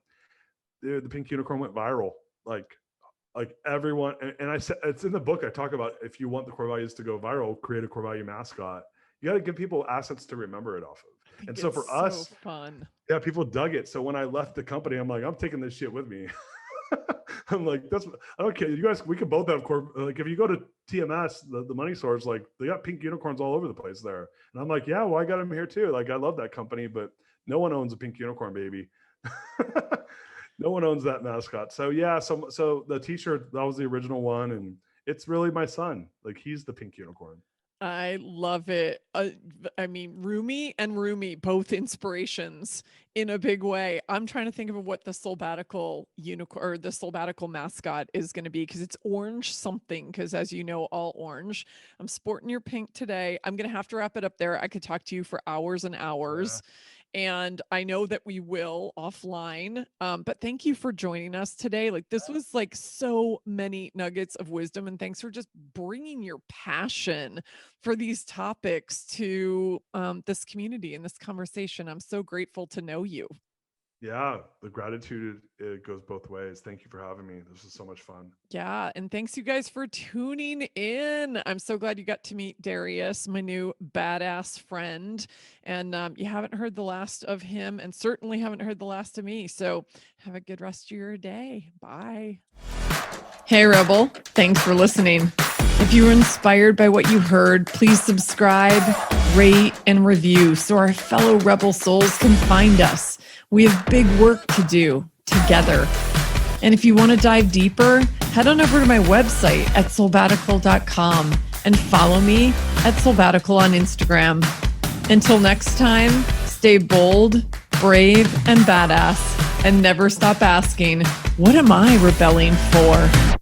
dude, the pink unicorn went viral. Like everyone, and I said, it's in the book. I talk about, if you want the core values to go viral, create a core value mascot. You got to give people assets to remember it off of. And so for us, fun. Yeah, people dug it. So when I left the company, I'm like, I'm taking this shit with me. I'm like, I don't care. You guys, we could both have core. Like if you go to TMS, the money source, like they got pink unicorns all over the place there. And I'm like, yeah, well, I got them here too. Like I love that company, but no one owns a pink unicorn, baby. No one owns that mascot. So yeah, so the t-shirt, that was the original one. And it's really my son. Like he's the pink unicorn. I love it. I mean, Rumi and Rumi, both inspirations in a big way. I'm trying to think of what the Soulbatical unicorn or the Soulbatical mascot is going to be, because it's orange something, because as you know, all orange. I'm sporting your pink today. I'm going to have to wrap it up there. I could talk to you for hours and hours. Yeah. And I know that we will offline, but thank you for joining us today. Like this was like so many nuggets of wisdom, and thanks for just bringing your passion for these topics to this community and this conversation. I'm so grateful to know you. Yeah, the gratitude, it goes both ways. Thank you for having me. This was so much fun. Yeah, and thanks you guys for tuning in. I'm so glad you got to meet Darius, my new badass friend. And you haven't heard the last of him, and certainly haven't heard the last of me. So have a good rest of your day. Bye. Hey, Rebel. Thanks for listening. If you were inspired by what you heard, please subscribe, rate, and review so our fellow Rebel souls can find us. We have big work to do together. And if you want to dive deeper, head on over to my website at soulbatical.com and follow me at Soulbatical on Instagram. Until next time, stay bold, brave, and badass, and never stop asking, what am I rebelling for?